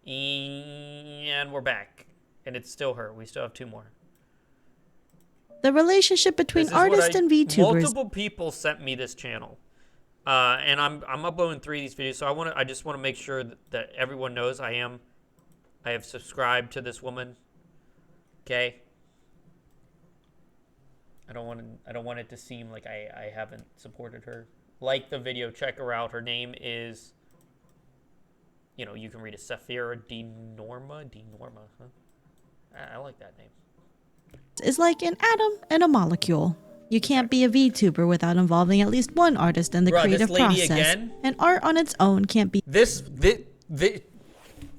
And we're back. And it's still her. We still have 2 more. The relationship between artists and VTubers. Multiple people sent me this channel. And I'm uploading 3 of these videos, so I just want to make sure that everyone knows I have subscribed to this woman. Okay? I don't want it to seem like I haven't supported her. Like the video, check her out. Her name is, you know, you can read it, Saphera de Noma. Huh? I like that name. Is like an atom and a molecule. You can't be a VTuber without involving at least one artist in the creative process. Again? And art on its own can't be.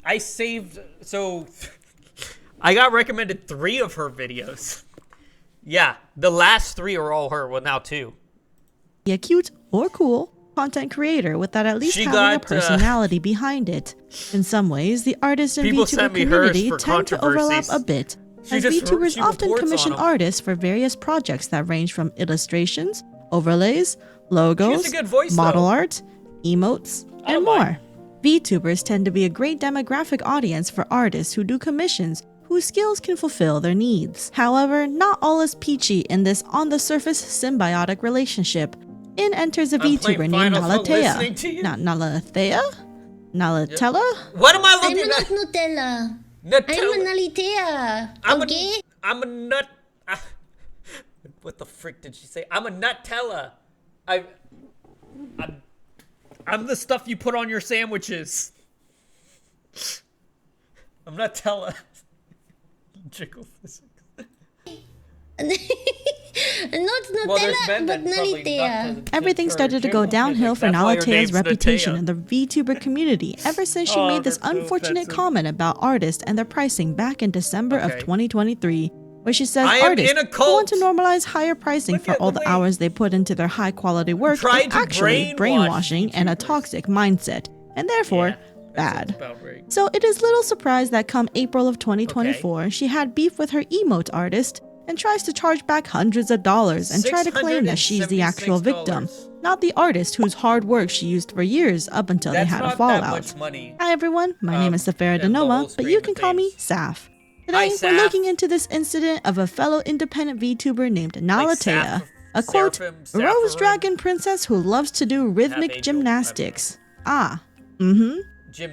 I saved, so I got recommended 3 of her videos. Yeah, the last 3 are all her. Well, now 2. Be a cute or cool content creator without at least having a personality behind it. In some ways, the artist and VTuber community tend to overlap a bit, as VTubers often commission artists for various projects that range from illustrations, overlays, logos, model art, emotes, and more. VTubers tend to be a great demographic audience for artists who do commissions whose skills can fulfill their needs. However, not all is peachy in this on-the-surface symbiotic relationship. In enters a VTuber named Nalithea. Nalithea? Nalitella? What am I looking at? I'm not Nutella. I'm a Nalithea. Okay? I'm a nut. What the frick did she say? I'm a Nutella. I'm the stuff you put on your sandwiches. I'm Nutella. Jiggle physics. Not Nutella, but Nalithea. Everything started to go downhill for Nalithea's reputation in the VTuber community ever since she made this unfortunate comment about artists and their pricing back in December of 2023, where she says artists who want to normalize higher pricing for all the hours they put into their high-quality work is actually brainwashing and a toxic mindset, and therefore bad. So it is little surprise that come April of 2024, she had beef with her emote artist and tries to charge back hundreds of dollars and try to claim that she's the actual victim, not the artist whose hard work she used for years up until they had a fallout. Hi everyone, my name is Saphera de Noma, but you can call me Saf. Today we're looking into this incident of a fellow independent VTuber named Nalithea, a quote, rose dragon princess who loves to do rhythmic gymnastics.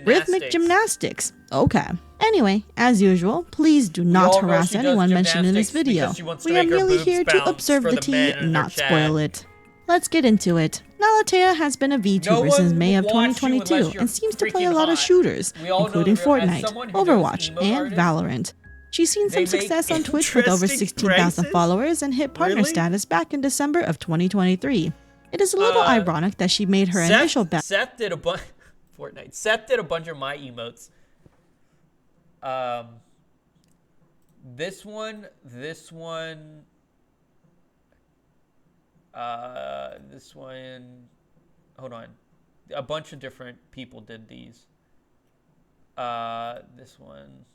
Rhythmic gymnastics. Okay. Anyway, as usual, please do not harass anyone mentioned in this video. We are merely here to observe the tea, not spoil it. Let's get into it. Nalithea has been a VTuber since May of 2022 and seems to play a lot of shooters, including Fortnite, Overwatch, and Valorant. She's seen some success on Twitch with over 16,000 followers and hit partner status back in December of 2023. It is a little ironic that she made her initial bet. Seth did a bunch of my emotes. This one, hold on. A bunch of different people did these. This one.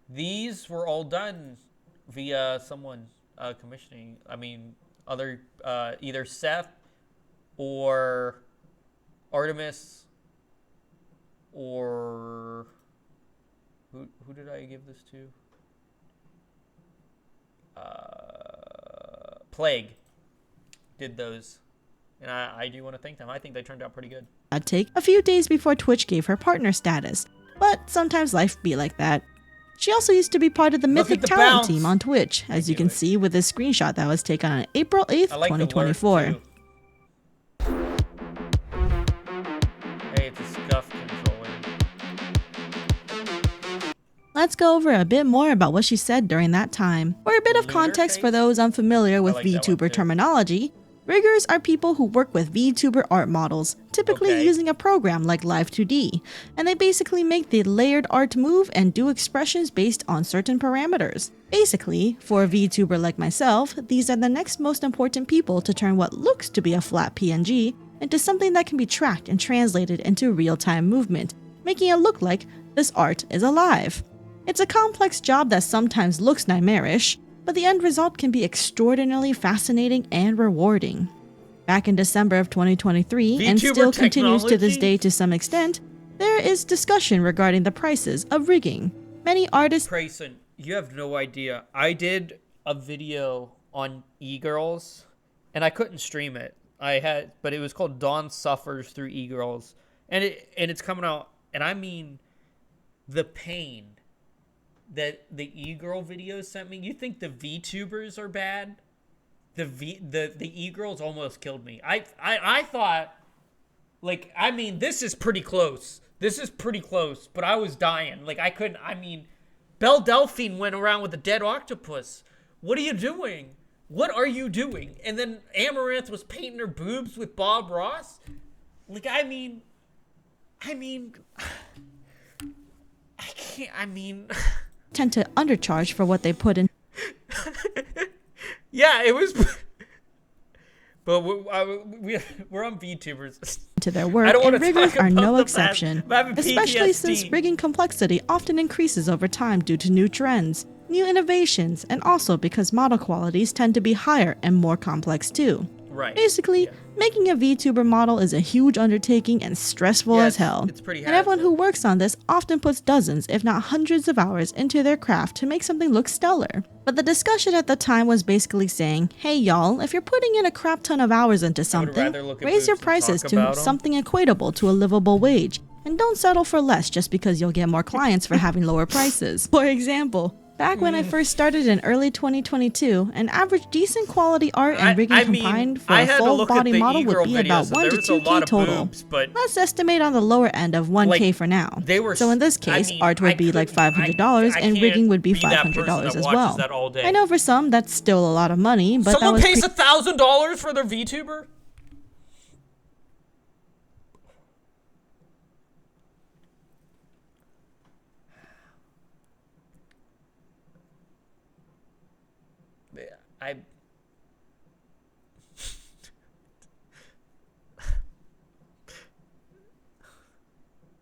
These were all done via someone commissioning. I mean, either Seth or Artemis or who did I give this to? Plague did those, and I do want to thank them. I think they turned out pretty good. Take a few days before Twitch gave her partner status, but sometimes life be like that. She also used to be part of the Mythic Talent team on Twitch, as you can see with this screenshot that was taken on April 8th, 2024. Let's go over a bit more about what she said during that time. For a bit of context for those unfamiliar with VTuber terminology, riggers are people who work with VTuber art models, typically using a program like Live2D, and they basically make the layered art move and do expressions based on certain parameters. Basically, for a VTuber like myself, these are the next most important people to turn what looks to be a flat PNG into something that can be tracked and translated into real-time movement, making it look like this art is alive. It's a complex job that sometimes looks nightmarish, but the end result can be extraordinarily fascinating and rewarding. Back in December of 2023, and still continues to this day to some extent, there is discussion regarding the prices of rigging. Many artists... Grayson, you have no idea. I did a video on e-girls, and I couldn't stream it. But it was called Dawn Suffers Through E-Girls, and it's coming out. And I mean, the pain that the e-girl videos sent me. You think the VTubers are bad? The e-girls almost killed me. I thought, like, I mean, this is pretty close. This is pretty close, but I was dying. Like, I couldn't. I mean, Belle Delphine went around with a dead octopus. What are you doing? What are you doing? And then Amaranth was painting her boobs with Bob Ross. Like, I mean, I can't, I mean... tend to undercharge for what they put in. Yeah, it was... But we're on VTubers. To their work, and riggers are no exception. Especially since rigging complexity often increases over time due to new trends, new innovations, and also because model qualities tend to be higher and more complex too. Right. Basically, making a VTuber model is a huge undertaking and stressful as hell. It's pretty and everyone who works on this often puts dozens, if not hundreds of hours into their craft to make something look stellar. But the discussion at the time was basically saying, hey y'all, if you're putting in a crap ton of hours into something, raise your prices to something equatable to a livable wage. And don't settle for less just because you'll get more clients for having lower prices. For example, back when I first started in early 2022, an average decent quality art and rigging combined for a full body model would be about 1 to 2K total. Let's estimate on the lower end of 1K for now. So in this case, art would be like $500 and rigging would be $500 as well. I know for some that's still a lot of money, but someone pays $1,000 for their VTuber?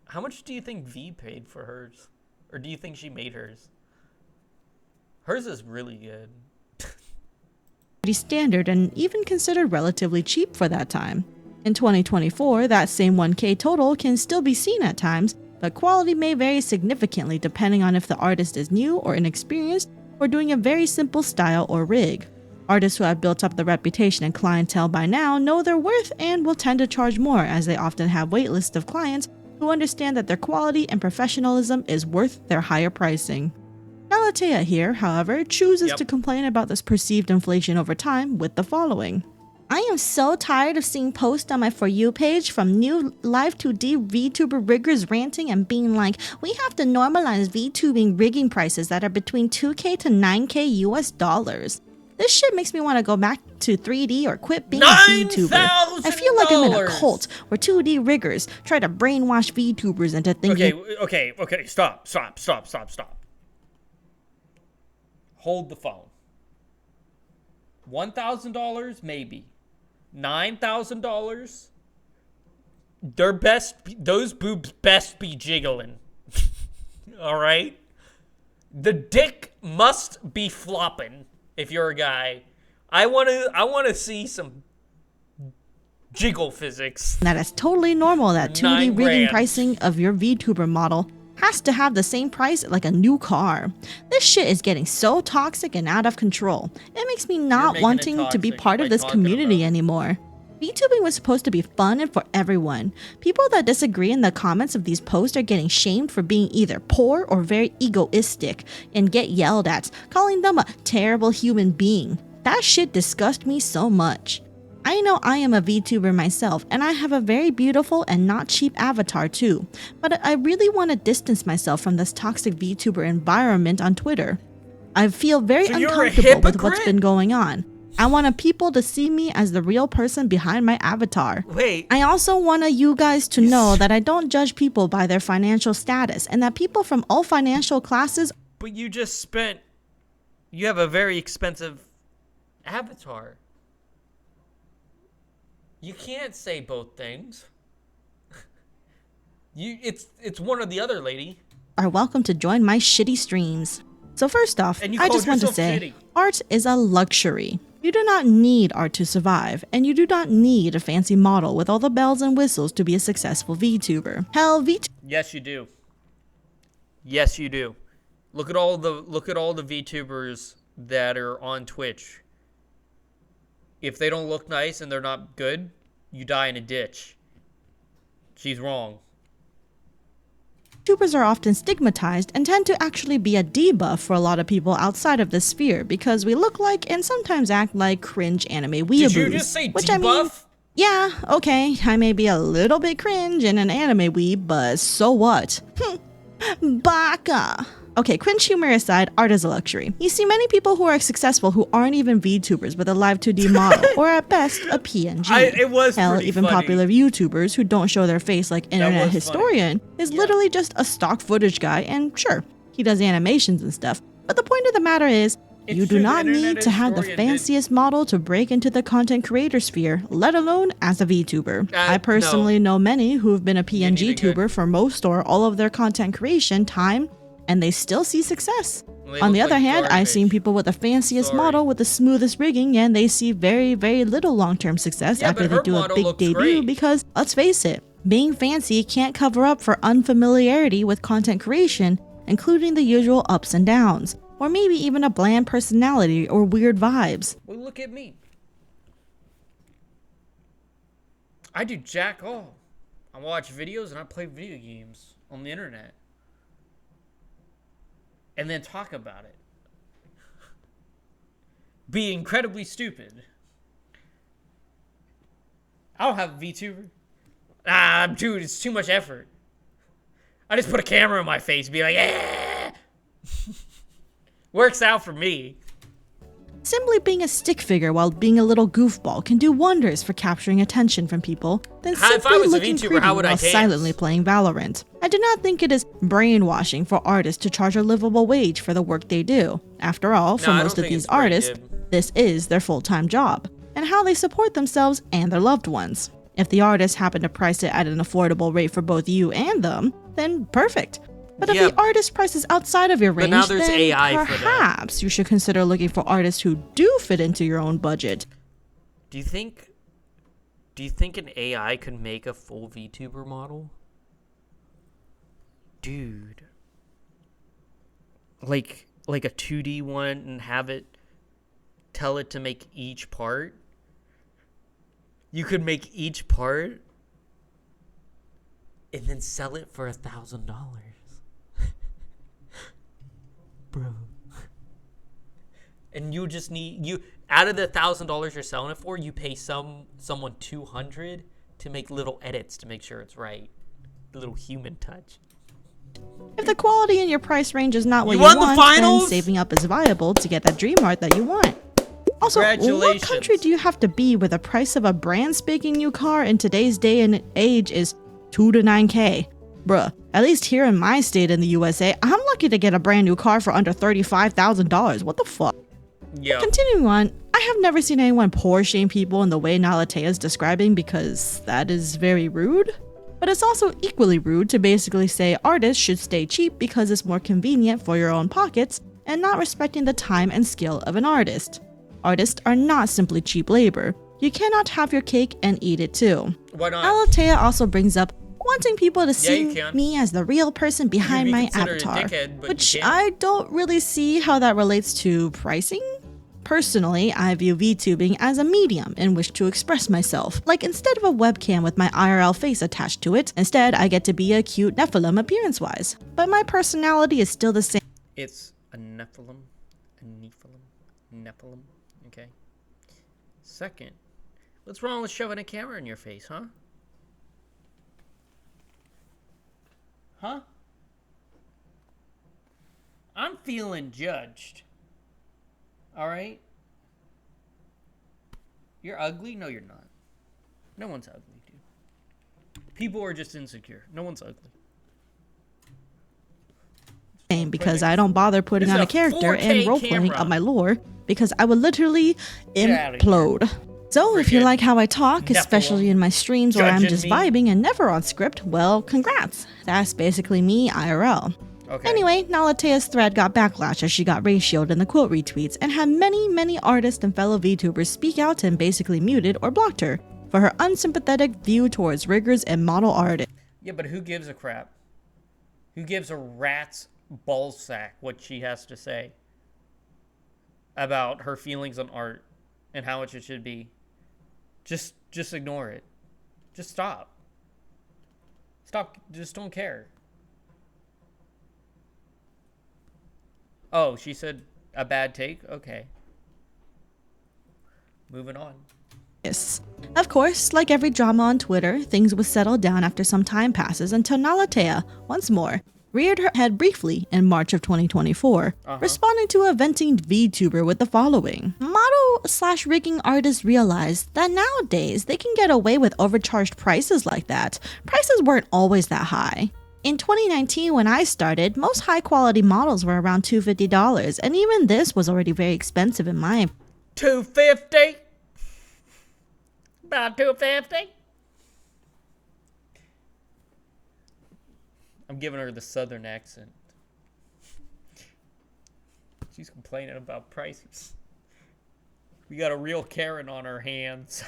How much do you think V paid for hers? Or do you think she made hers? Hers is really good. Pretty standard and even considered relatively cheap for that time. In 2024, that same 1K total can still be seen at times, but quality may vary significantly depending on if the artist is new or inexperienced or doing a very simple style or rig. Artists who have built up the reputation and clientele by now know their worth and will tend to charge more, as they often have waitlists of clients who understand that their quality and professionalism is worth their higher pricing. Nalithea here, however, chooses to complain about this perceived inflation over time with the following. I am so tired of seeing posts on my For You page from new live 2D VTuber riggers ranting and being like, we have to normalize VTubing rigging prices that are between 2K to 9K US dollars. This shit makes me want to go back to 3D or quit being a VTuber. I feel like I'm in a cult where 2D riggers try to brainwash VTubers into thinking... Okay, stop. Hold the phone. $1,000, maybe. $9,000? Those boobs best be jiggling. Alright? The dick must be flopping. If you're a guy, I want to see some jiggle physics. That is totally normal that 2D rigging pricing of your VTuber model has to have the same price like a new car. This shit is getting so toxic and out of control. It makes me not wanting to be part of this community anymore. VTubing was supposed to be fun and for everyone. People that disagree in the comments of these posts are getting shamed for being either poor or very egoistic and get yelled at, calling them a terrible human being. That shit disgusts me so much. I know I am a VTuber myself and I have a very beautiful and not cheap avatar too, but I really want to distance myself from this toxic VTuber environment on Twitter. I feel very uncomfortable with what's been going on. I want people to see me as the real person behind my avatar. Wait. I also want you guys to know that I don't judge people by their financial status and that people from all financial classes... But you have a very expensive avatar. You can't say both things. It's one or the other, lady. ...are welcome to join my shitty streams. So first off, I just want to say, art is a luxury. You do not need art to survive, and you do not need a fancy model with all the bells and whistles to be a successful VTuber. Hell, Yes, you do. Yes, you do. Look at all the VTubers that are on Twitch. If they don't look nice and they're not good, you die in a ditch. She's wrong. VTubers are often stigmatized and tend to actually be a debuff for a lot of people outside of this sphere because we look like and sometimes act like cringe anime weeaboos. Did you just say which debuff? I mean, yeah, okay, I may be a little bit cringe and an anime weeb, but so what? Baka! Okay, cringe humor aside, art is a luxury. You see many people who are successful who aren't even VTubers with a live 2D model, or at best, a PNG. Hell, even funny. Popular YouTubers who don't show their face like Internet Historian is literally just a stock footage guy, and sure, he does animations and stuff. But the point of the matter is, you do not need to have the fanciest model to break into the content creator sphere, let alone as a VTuber. I personally know many who have been a PNG tuber for most or all of their content creation time, and they still see success. On the other hand, I've seen people with the fanciest model with the smoothest rigging, and they see very, very little long-term success after they do a big debut because, let's face it, being fancy can't cover up for unfamiliarity with content creation, including the usual ups and downs, or maybe even a bland personality or weird vibes. Well, look at me. I do jack all. I watch videos and I play video games on the internet. And then talk about it. Be incredibly stupid. I don't have a VTuber. Dude, it's too much effort. I just put a camera in my face and be like, yeah. Works out for me. Simply being a stick figure while being a little goofball can do wonders for capturing attention from people than simply looking pretty while silently playing Valorant. I do not think it is brainwashing for artists to charge a livable wage for the work they do. After all, for most of these artists, this is their full-time job, and how they support themselves and their loved ones. If the artists happen to price it at an affordable rate for both you and them, then perfect. But if the artist prices outside of your range, then AI perhaps you should consider looking for artists who do fit into your own budget. Do you think an AI could make a full VTuber model? Dude. Like a 2D one and have it tell it to make each part? You could make each part and then sell it for $1,000. Bro. And you just need out of the $1,000 you're selling it for, you pay someone $200 to make little edits to make sure it's right. A little human touch. If the quality in your price range is not what you want, then saving up is viable to get that dream art that you want. Also, what country do you have to be where the price of a brand spanking new car in today's day and age is $2 to $9K? Bruh, at least here in my state in the USA, I'm lucky to get a brand new car for under $35,000. What the fuck? Yeah. Continuing on, I have never seen anyone poor shame people in the way Nalithea is describing because that is very rude. But it's also equally rude to basically say artists should stay cheap because it's more convenient for your own pockets and not respecting the time and skill of an artist. Artists are not simply cheap labor. You cannot have your cake and eat it too. Why not? Nalithea also brings up wanting people to see me as the real person behind my avatar, which I don't really see how that relates to pricing. Personally, I view VTubing as a medium in which to express myself. Like instead of a webcam with my IRL face attached to it, instead I get to be a cute Nephilim appearance-wise. But my personality is still the same. It's a Nephilim, okay. Second, what's wrong with shoving a camera in your face, huh? Huh? I'm feeling judged. Alright? You're ugly? No, you're not. No one's ugly, dude. People are just insecure. No one's ugly. Because I don't bother putting on a character and roleplaying of my lore because I would literally implode. So if you like how I talk, especially in my streams where I'm just vibing and never on script, well, congrats. That's basically me IRL. Okay. Anyway, Nalithea's thread got backlash as she got ratioed in the quote retweets and had many artists and fellow VTubers speak out and basically muted or blocked her for her unsympathetic view towards riggers and model artists. Yeah, but who gives a crap? Who gives a rat's ballsack what she has to say about her feelings on art and how much it should be? Just ignore it. Just stop. Stop. Just don't care. Oh, she said a bad take? Okay. Moving on. Yes. Of course, like every drama on Twitter, things would settle down after some time passes until Nalithea, once more, reared her head briefly in March of 2024, responding to a venting VTuber with the following. Model/rigging artists realized that nowadays they can get away with overcharged prices like that. Prices weren't always that high. In 2019, when I started, most high-quality models were around $250, and even this was already very expensive in my opinion. $250? About $250? I'm giving her the southern accent. She's complaining about prices. We got a real Karen on our hands.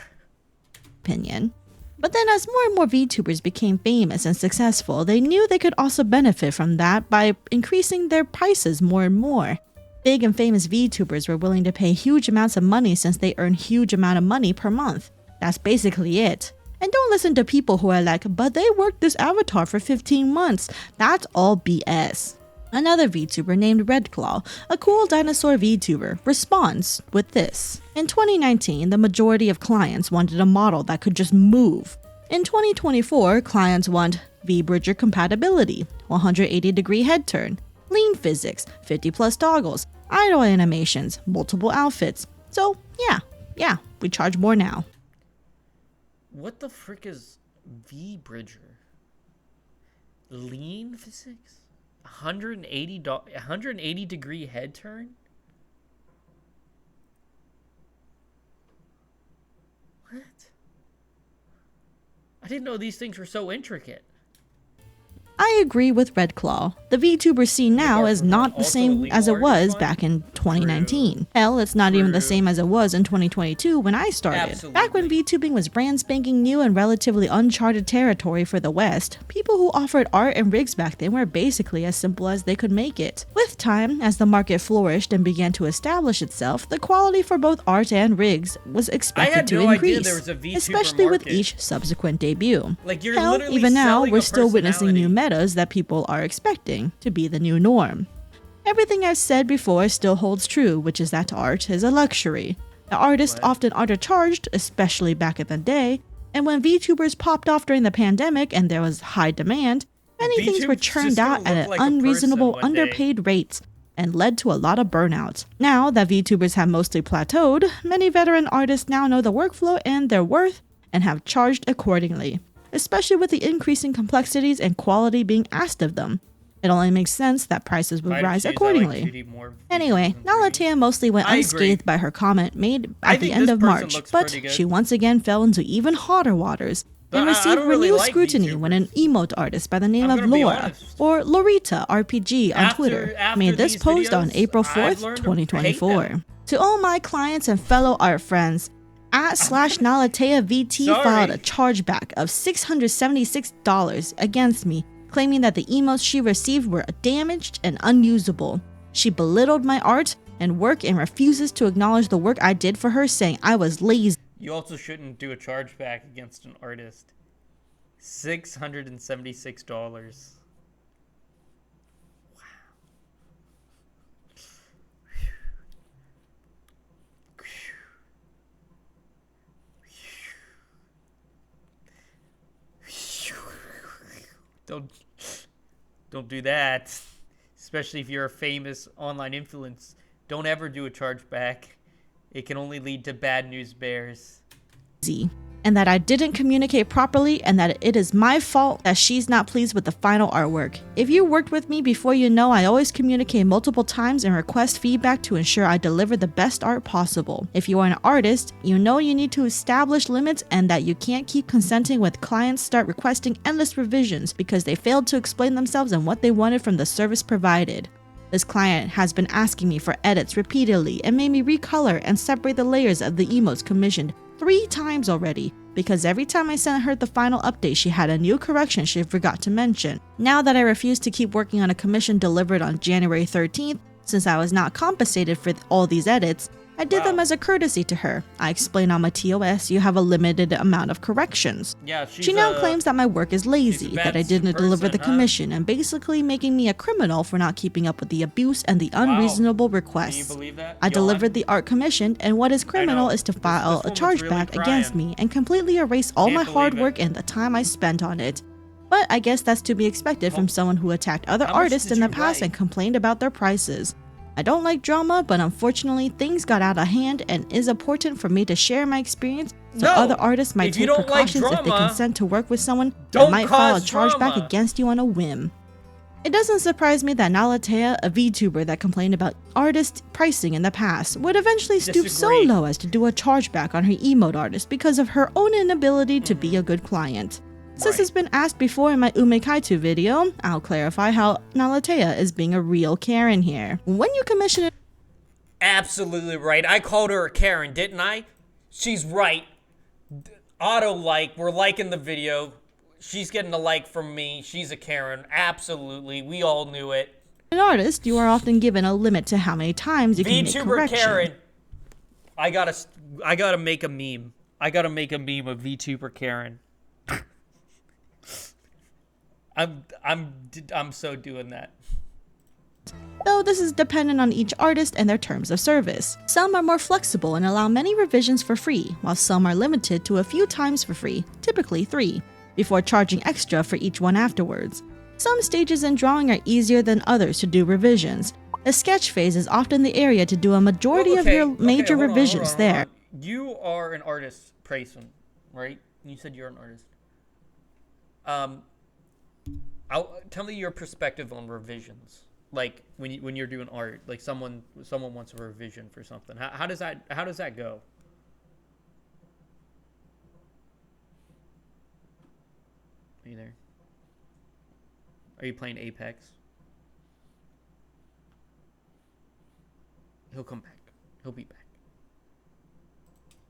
But then as more and more VTubers became famous and successful, they knew they could also benefit from that by increasing their prices more and more. Big and famous VTubers were willing to pay huge amounts of money since they earn huge amount of money per month. That's basically it. And don't listen to people who are like, but they worked this avatar for 15 months. That's all BS. Another VTuber named Redclaw, a cool dinosaur VTuber, responds with this. In 2019, the majority of clients wanted a model that could just move. In 2024, clients want V-Bridger compatibility, 180-degree head turn, lean physics, 50+ toggles, idle animations, multiple outfits. So yeah, we charge more now. What the frick is V-Bridger? Lean physics? 180 degree head turn? What? I didn't know these things were so intricate. I agree with Redclaw. The VTuber scene now is not the same as it was back in 2019. Hell, it's not even the same as it was in 2022 when I started. Absolutely. Back when VTubing was brand spanking new and relatively uncharted territory for the West, people who offered art and rigs back then were basically as simple as they could make it. With time, as the market flourished and began to establish itself, the quality for both art and rigs was expected to increase, especially with each subsequent debut. Like you're Hell, even now, we're still witnessing new metas that people are expecting to be the new norm. Everything I've said before still holds true, which is that art is a luxury. The artists often undercharged, especially back in the day, and when VTubers popped off during the pandemic and there was high demand, many things were churned out at an unreasonable, underpaid rates and led to a lot of burnout. Now that VTubers have mostly plateaued, many veteran artists now know the workflow and their worth and have charged accordingly, especially with the increasing complexities and quality being asked of them. It only makes sense that prices would rise accordingly. Anyway, Nalithea mostly went unscathed by her comment made at the end of March, but she once again fell into even hotter waters and received renewed scrutiny when an emote artist by the name of Laura, or Lorita RPG on Twitter, made this post on April 4th, 2024. To all my clients and fellow art friends, @/Nalithea VT filed a chargeback of $676 against me, claiming that the emotes she received were damaged and unusable. She belittled my art and work and refuses to acknowledge the work I did for her, saying I was lazy. You also shouldn't do a chargeback against an artist. $676. Don't do that, especially if you're a famous online influence. Don't ever do a chargeback. It can only lead to bad news bears. and that I didn't communicate properly, and that it is my fault that she's not pleased with the final artwork. If you worked with me before, you know I always communicate multiple times and request feedback to ensure I deliver the best art possible. If you are an artist, you know you need to establish limits and that you can't keep consenting when clients start requesting endless revisions because they failed to explain themselves and what they wanted from the service provided. This client has been asking me for edits repeatedly and made me recolor and separate the layers of the emotes commissioned 3 times already, because every time I sent her the final update she had a new correction she forgot to mention. Now that I refuse to keep working on a commission delivered on January 13th, since I was not compensated for all these edits, I did them as a courtesy to her. I explained on my TOS you have a limited amount of corrections. Yeah, she now claims that my work is lazy, that I didn't deliver the commission, and basically making me a criminal for not keeping up with the abuse and the unreasonable requests. Can you believe that? I delivered the art commissioned, and what is criminal is to file a chargeback against me and completely erase all my hard work and the time I spent on it. But I guess that's to be expected from someone who attacked other artists in the past and complained about their prices. I don't like drama, but unfortunately things got out of hand, and it is important for me to share my experience so other artists might take precautions if they consent to work with someone that might file a chargeback against you on a whim. It doesn't surprise me that Nalithea, a VTuber that complained about artist pricing in the past, would eventually stoop so low as to do a chargeback on her emote artist because of her own inability to be a good client. Since it's been asked before in my Umekaitu video, I'll clarify how Nalithea is being a real Karen here. When you commission it— Absolutely right. I called her a Karen, didn't I? She's right. Auto-like. We're liking the video. She's getting a like from me. She's a Karen. Absolutely. We all knew it. An artist, you are often given a limit to how many times you can make correction. Karen. I gotta make a meme. I gotta make a meme of VTuber Karen. I'm so doing that. Though this is dependent on each artist and their terms of service. Some are more flexible and allow many revisions for free, while some are limited to a few times for free, typically 3, before charging extra for each one afterwards. Some stages in drawing are easier than others to do revisions. The sketch phase is often the area to do a majority of your major revisions there. You are an artist, Prayson, right? You said you're an artist. Tell me your perspective on revisions. Like when you're doing art, like someone wants a revision for something. How does that go? Are you there? Are you playing Apex? He'll come back. He'll be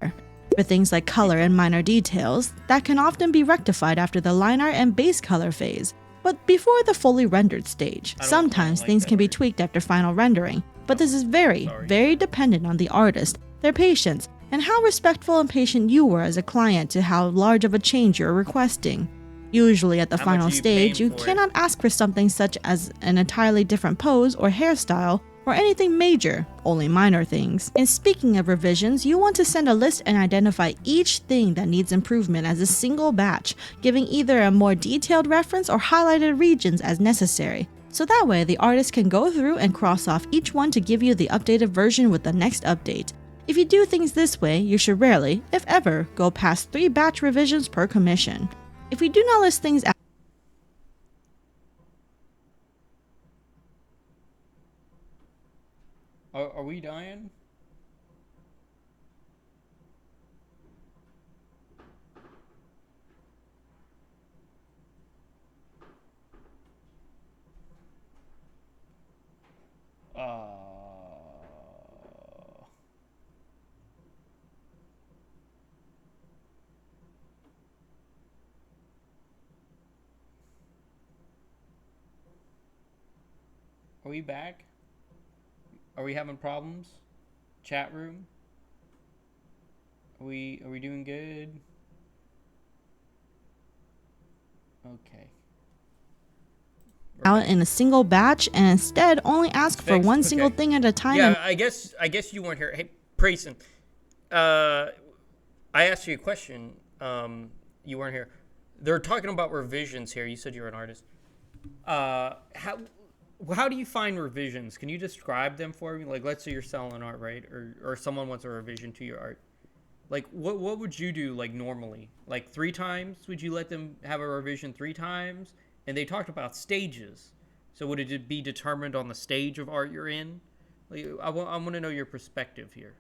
back. For things like color and minor details, that can often be rectified after the line art and base color phase, but before the fully rendered stage. Sometimes things can be tweaked after final rendering, but this is very dependent on the artist, their patience, and how respectful and patient you were as a client to how large of a change you're requesting. Usually at the final stage, you cannot ask for something such as an entirely different pose or hairstyle, or anything major, only minor things. And speaking of revisions, you want to send a list and identify each thing that needs improvement as a single batch, giving either a more detailed reference or highlighted regions as necessary. So that way the artist can go through and cross off each one to give you the updated version with the next update. If you do things this way, you should rarely, if ever, go past 3 batch revisions per commission. If we do not list things out— Are we dying? Are we back? Are we having problems? Chat room? Are we doing good? Okay. out in a single batch and instead only ask for one single thing at a time. Yeah, I guess you weren't here. Hey, Prayson, I asked you a question. You weren't here. They're talking about revisions here. You said you're an artist. How do you find revisions? Can you describe them for me? Like, let's say you're selling art, right? Or someone wants a revision to your art. Like, what would you do, like, normally? Like, 3 times? Would you let them have a revision 3 times? And they talked about stages. So would it be determined on the stage of art you're in? Like, I want to know your perspective here.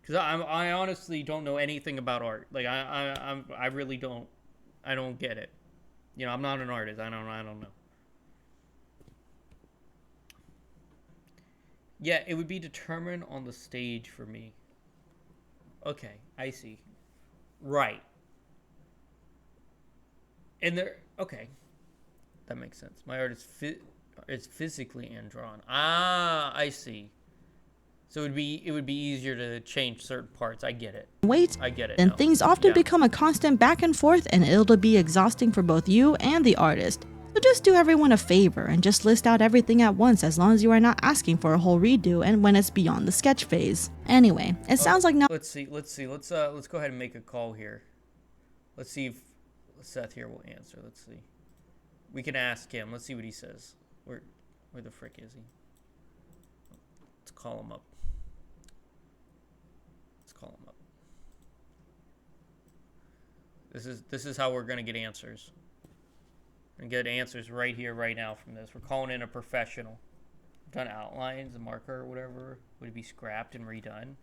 Because I honestly don't know anything about art. Like, I really don't. I don't get it. You know, I'm not an artist. I don't know. Yeah, it would be determined on the stage for me. Okay, I see. Right. And okay, that makes sense. My art is physically hand drawn. Ah, I see. So it would be easier to change certain parts. I get it. Wait, I get it. then things often become a constant back and forth, and it'll be exhausting for both you and the artist. So just do everyone a favor and just list out everything at once, as long as you are not asking for a whole redo and when it's beyond the sketch phase. Anyway, it sounds like now. Let's see. Let's go ahead and make a call here. Let's see if Seth here will answer. Let's see. We can ask him. Let's see what he says. Where the frick is he? Let's call him up. This is how we're gonna get answers. And get answers right here, right now from this. We're calling in a professional. Done outlines, a marker, or whatever. Would it be scrapped and redone?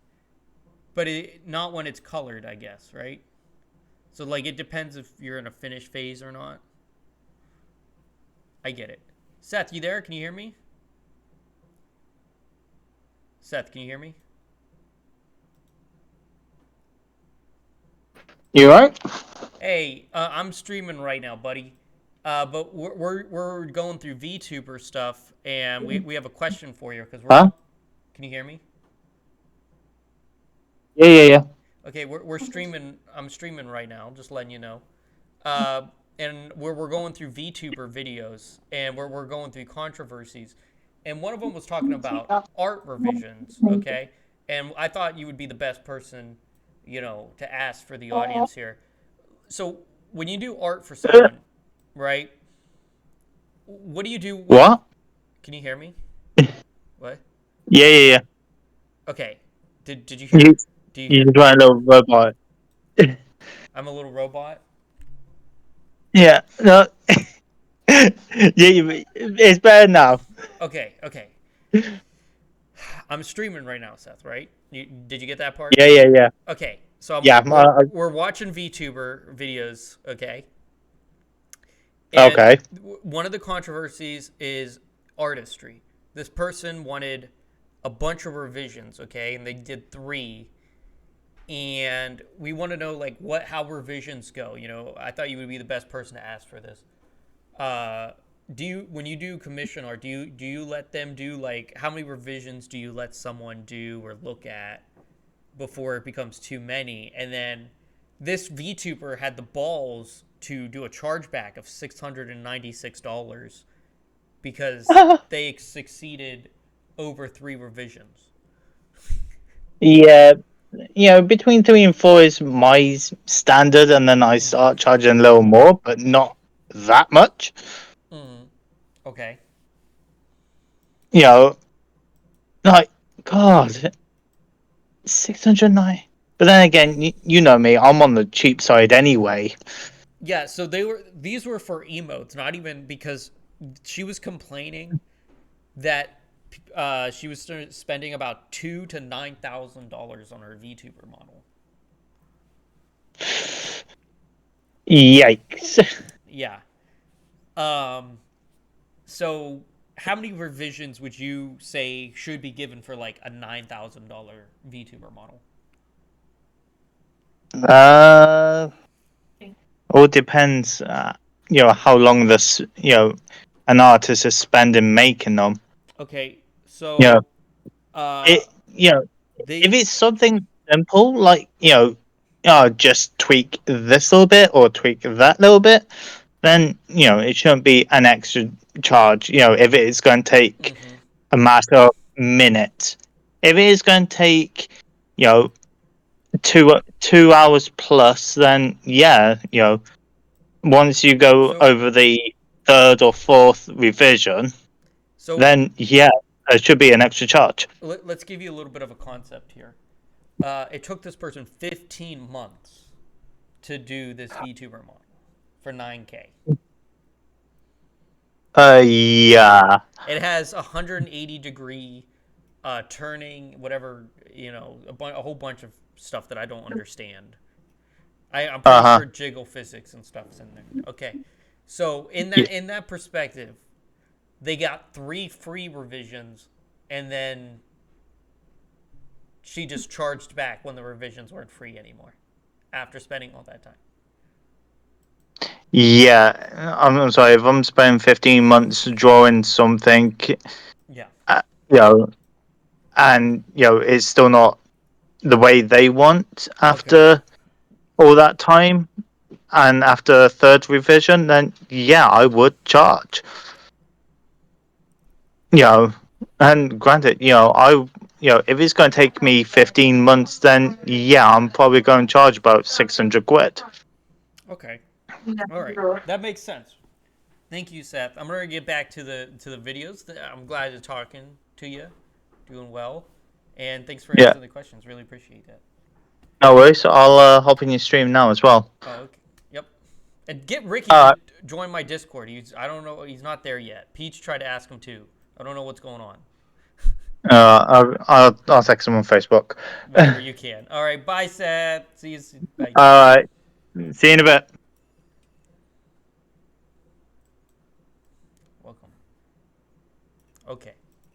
But not when it's colored, I guess, right? So, like, it depends if you're in a finished phase or not. I get it. Seth, you there? Can you hear me? Seth, can you hear me? You alright? Hey, I'm streaming right now, buddy. But we're going through VTuber stuff, and we have a question for you because Huh? Can you hear me? Yeah. Okay, we're streaming. I'm streaming right now. Just letting you know. And we're going through VTuber videos, and we're going through controversies, and one of them was talking about art revisions. Okay, and I thought you would be the best person, you know, to ask for the audience here. So when you do art for someone, right? What do you do? What? Can you hear me? What? Yeah. Okay. Did you hear? You're trying a little robot. I'm a little robot. Yeah. No. It's better now. Okay. I'm streaming right now, Seth. Right? Did you get that part? Yeah. Okay. So we're watching VTuber videos. Okay. And okay. One of the controversies is artistry. This person wanted a bunch of revisions, okay, and they did 3. And we want to know, like, how revisions go. You know, I thought you would be the best person to ask for this. When you do commission art, do you let them do, like, how many revisions do you let someone do or look at before it becomes too many? And then this VTuber had the balls to do a chargeback of $696 because they succeeded over 3 revisions. Yeah, you know, between 3 and 4 is my standard, and then I start charging a little more, but not that much. Okay. You know, like, God, 609. But then again, you know me, I'm on the cheap side anyway. Yeah, so these were for emotes, not even because she was complaining that she was spending about $2,000 to $9,000 on her VTuber model. Yikes. Yeah. So how many revisions would you say should be given for like a $9,000 VTuber model? All depends, you know, how long this, you know, an artist is spending making them. Okay, so you know, if it's something simple, like, you know, just tweak this little bit or tweak that little bit, then, you know, it shouldn't be an extra charge. You know, if it is going to take a matter of minutes, if it is going to take, you know, 2 hours plus, then yeah, you know, once you go over the 3rd or 4th revision, then yeah, there should be an extra charge. Let's give you a little bit of a concept here. It took this person 15 months to do this VTuber model for 9K. Yeah. It has 180-degree turning, whatever, a whole bunch of stuff that I don't understand. I'm pretty sure jiggle physics and stuff's in there. Okay, so in that perspective, they got 3 free revisions, and then she just charged back when the revisions weren't free anymore after spending all that time. Yeah, I'm sorry, if I'm spending 15 months drawing something, and it's still not the way they want after all that time, and after a 3rd revision, then yeah, I would charge. And granted, if it's going to take me 15 months, then yeah, I'm probably going to charge about 600 quid. Okay. All right. That makes sense. Thank you, Seth. I'm going to get back to the videos. I'm glad to talking to you. Doing well. And thanks for answering the questions. Really appreciate that. No worries. I'll hop in your stream now as well. Oh, okay. Yep. And get Ricky to join my Discord. I don't know. He's not there yet. Peach tried to ask him too. I don't know what's going on. I'll text him on Facebook. Whenever you can. All right. Bye, Seth. See you soon. Bye. All right. See you in a bit. Welcome. Okay.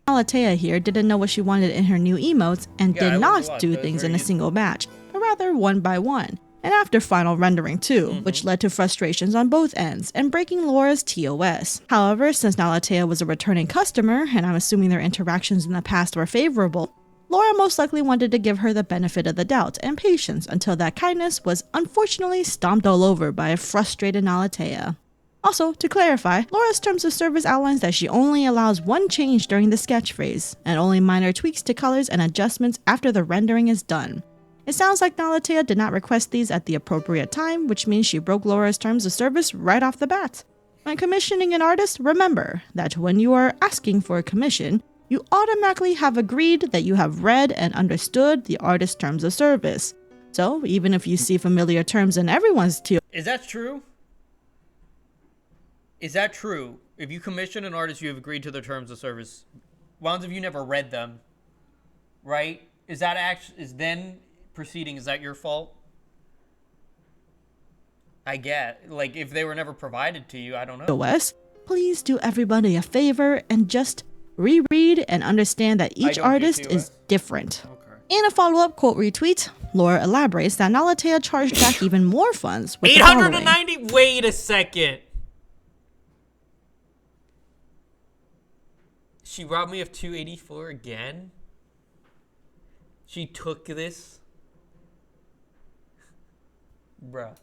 Nalithea here didn't know what she wanted in her new emotes and did not do things in a single batch, but rather one by one, and after final rendering too, which led to frustrations on both ends and breaking Laura's TOS. However, since Nalithea was a returning customer, and I'm assuming their interactions in the past were favorable, Laura most likely wanted to give her the benefit of the doubt and patience until that kindness was unfortunately stomped all over by a frustrated Nalithea. Also, to clarify, Laura's terms of service outlines that she only allows one change during the sketch phase, and only minor tweaks to colors and adjustments after the rendering is done. It sounds like Nalithea did not request these at the appropriate time, which means she broke Laura's terms of service right off the bat. When commissioning an artist, remember that when you are asking for a commission, you automatically have agreed that you have read and understood the artist's terms of service. So, even if you see familiar terms in everyone's TOS... Is that true? Is that true? If you commission an artist, you have agreed to their terms of service. Ones if you never read them, right? Is then proceeding? Is that your fault? I get, like, if they were never provided to you, I don't know. Please do everybody a favor and just reread and understand that each artist is different. Okay. In a follow-up quote retweet, Laura elaborates that Nalithea charged back even more funds with 890. Wait a second. She robbed me of 284 again? She took this? Bruh.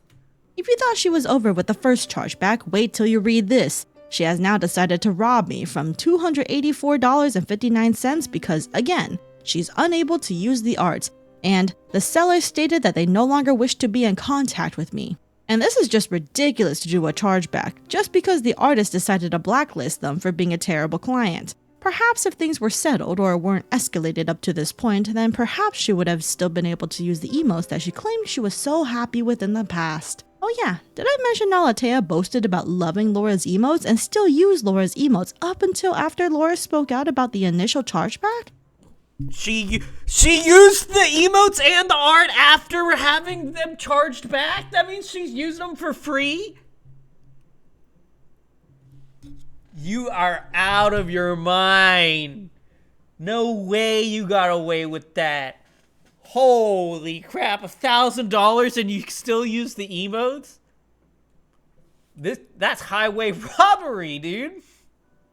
If you thought she was over with the first chargeback, wait till you read this. She has now decided to rob me from $284.59 because, again, she's unable to use the art, and the seller stated that they no longer wish to be in contact with me. And this is just ridiculous to do a chargeback, just because the artist decided to blacklist them for being a terrible client. Perhaps if things were settled or weren't escalated up to this point, then perhaps she would have still been able to use the emotes that she claimed she was so happy with in the past. Oh yeah, did I mention Nalithea boasted about loving Laura's emotes and still used Laura's emotes up until after Laura spoke out about the initial chargeback? She used the emotes and the art after having them charged back? That means she's used them for free? You are out of your mind. No way you got away with that. Holy crap, $1,000 and you still use the emotes? That's highway robbery, dude.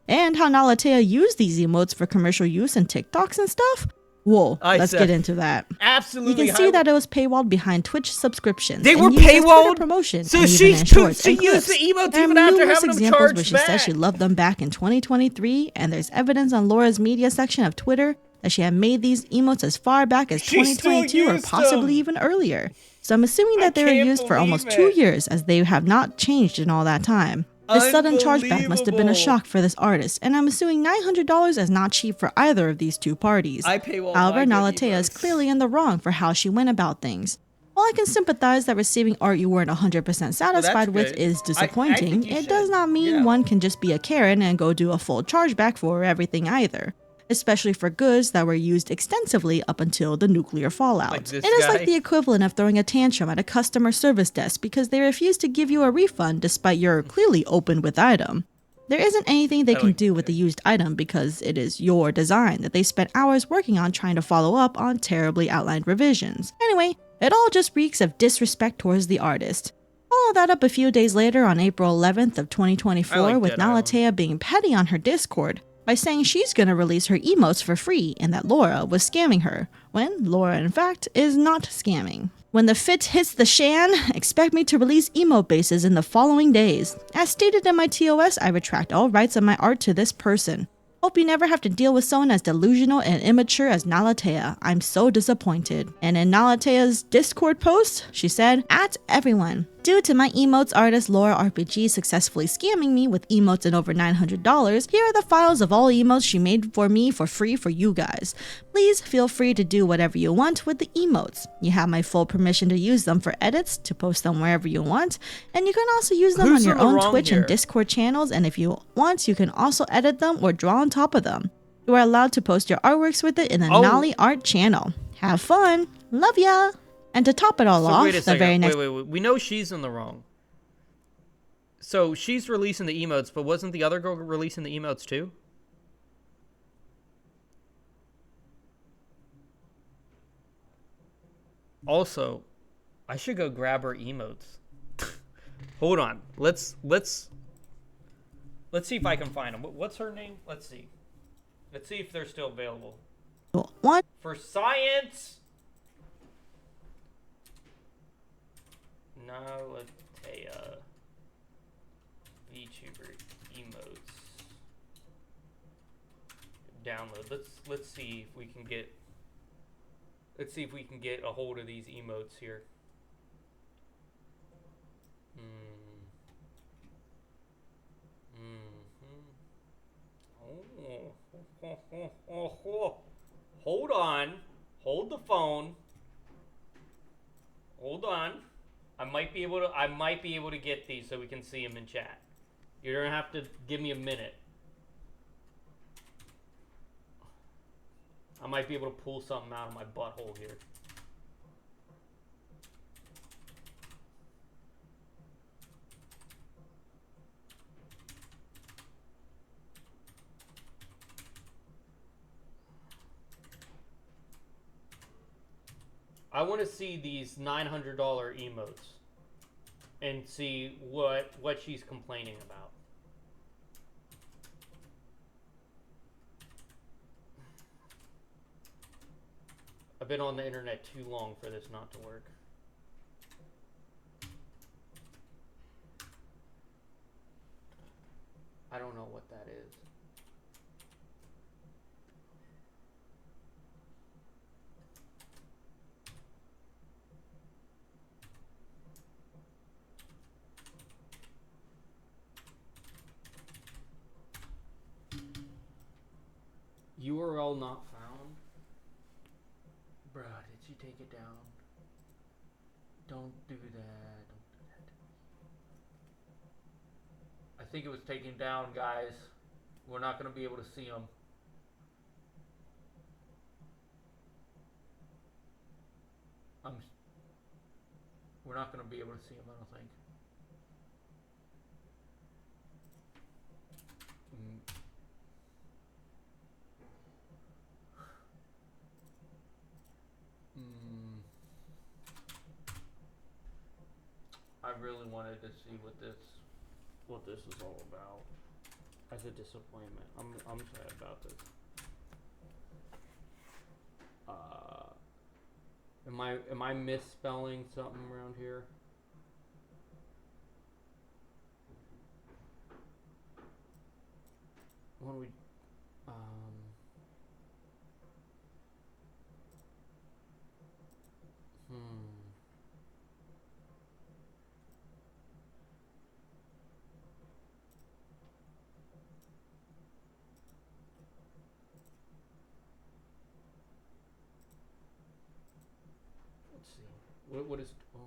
And how Nalithea used these emotes for commercial use in TikToks and stuff? Whoa, let's get into that. Absolutely. You can see that it was paywalled behind Twitch subscriptions. They were paywalled? Promotion, so she used the emotes even after having them charged where she says she loved them back in 2023, and there's evidence on Laura's media section of Twitter that she had made these emotes as far back as 2022 or possibly even earlier. So I'm assuming that they were used for almost 2 years, as they have not changed in all that time. This sudden chargeback must have been a shock for this artist, and I'm assuming $900 is not cheap for either of these two parties. However, Nalithea is clearly in the wrong for how she went about things. While I can sympathize that receiving art you weren't 100% satisfied with is disappointing, it does not mean one can just be a Karen and go do a full chargeback for everything either. Especially for goods that were used extensively up until the nuclear fallout. It is like the equivalent of throwing a tantrum at a customer service desk because they refuse to give you a refund despite your clearly opened with item. There isn't anything they can do with the used item because it is your design that they spent hours working on trying to follow up on terribly outlined revisions. Anyway, it all just reeks of disrespect towards the artist. Follow that up a few days later on April 11th of 2024 with Nalithea being petty on her Discord by saying she's gonna release her emotes for free and that Laura was scamming her, when Laura in fact is not scamming. When the fit hits the shan, expect me to release emote bases in the following days. As stated in my TOS, I retract all rights of my art to this person. Hope you never have to deal with someone as delusional and immature as Nalithea. I'm so disappointed. And in Nalithea's Discord post, she said, "At everyone. Due to my emotes artist Laura RPG successfully scamming me with emotes in over $900, here are the files of all emotes she made for me for free for you guys. Please feel free to do whatever you want with the emotes. You have my full permission to use them for edits, to post them wherever you want, and you can also use them on your own Twitch and Discord channels, and if you want, you can also edit them or draw on top of them. You are allowed to post your artworks with it in the Nali Art channel. Have fun. Love ya!" And to top it all off, the very next... Wait. We know she's in the wrong. So she's releasing the emotes, but wasn't the other girl releasing the emotes too? Also, I should go grab her emotes. Hold on. Let's see if I can find them. What's her name? Let's see. Let's see if they're still available. What? For science. Nalithea VTuber emotes. Download. Let's see if we can get. Let's see if we can get a hold of these emotes here. Oh. Hold on. Hold the phone. Hold on. I might be able to get these so we can see them in chat. You're gonna have to give me a minute. I might be able to pull something out of my butthole here. I want to see these $900 emotes and see what she's complaining about. I've been on the internet too long for this not to work. I don't know what that is. URL not found. Bruh, did she take it down? Don't do that. Don't do that. I think it was taken down, guys. We're not going to be able to see them. We're not going to be able to see them, I don't think. I really wanted to see what this is all about. As a disappointment. I'm sad about this. Am I misspelling something around here? When we What is? Oh.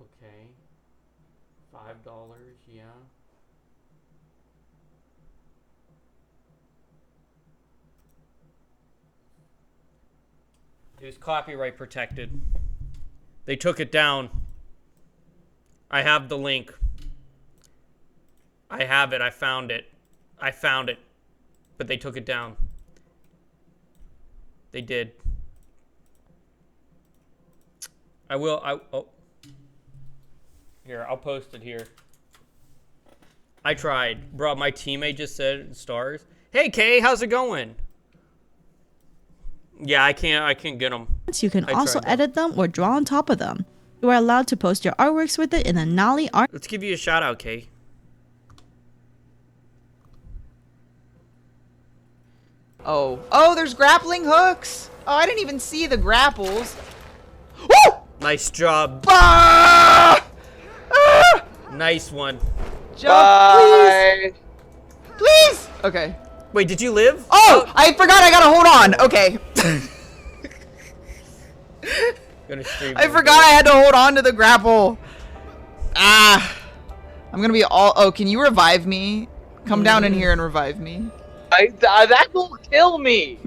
Okay. $5. Yeah. It was copyright protected. They took it down. I have the link. I have it. I found it. But they took it down. They did. Oh. Here, I'll post it here. I tried. Bro, my teammate just said stars. Hey, Kay, how's it going? Yeah, I can't get them. You can also edit them or draw on top of them. You are allowed to post your artworks with it in the Nali art. Let's give you a shout out, Kay. Oh, there's grappling hooks. Oh, I didn't even see the grapples. Woo! Nice job. Ah! Ah! Nice one. Jump, please. Please. Okay. Wait, did you live? Oh, I forgot I gotta hold on. Okay. I forgot I had to hold on to the grapple. Ah. I'm gonna be all... Oh, can you revive me? Come down in here and revive me. That will kill me.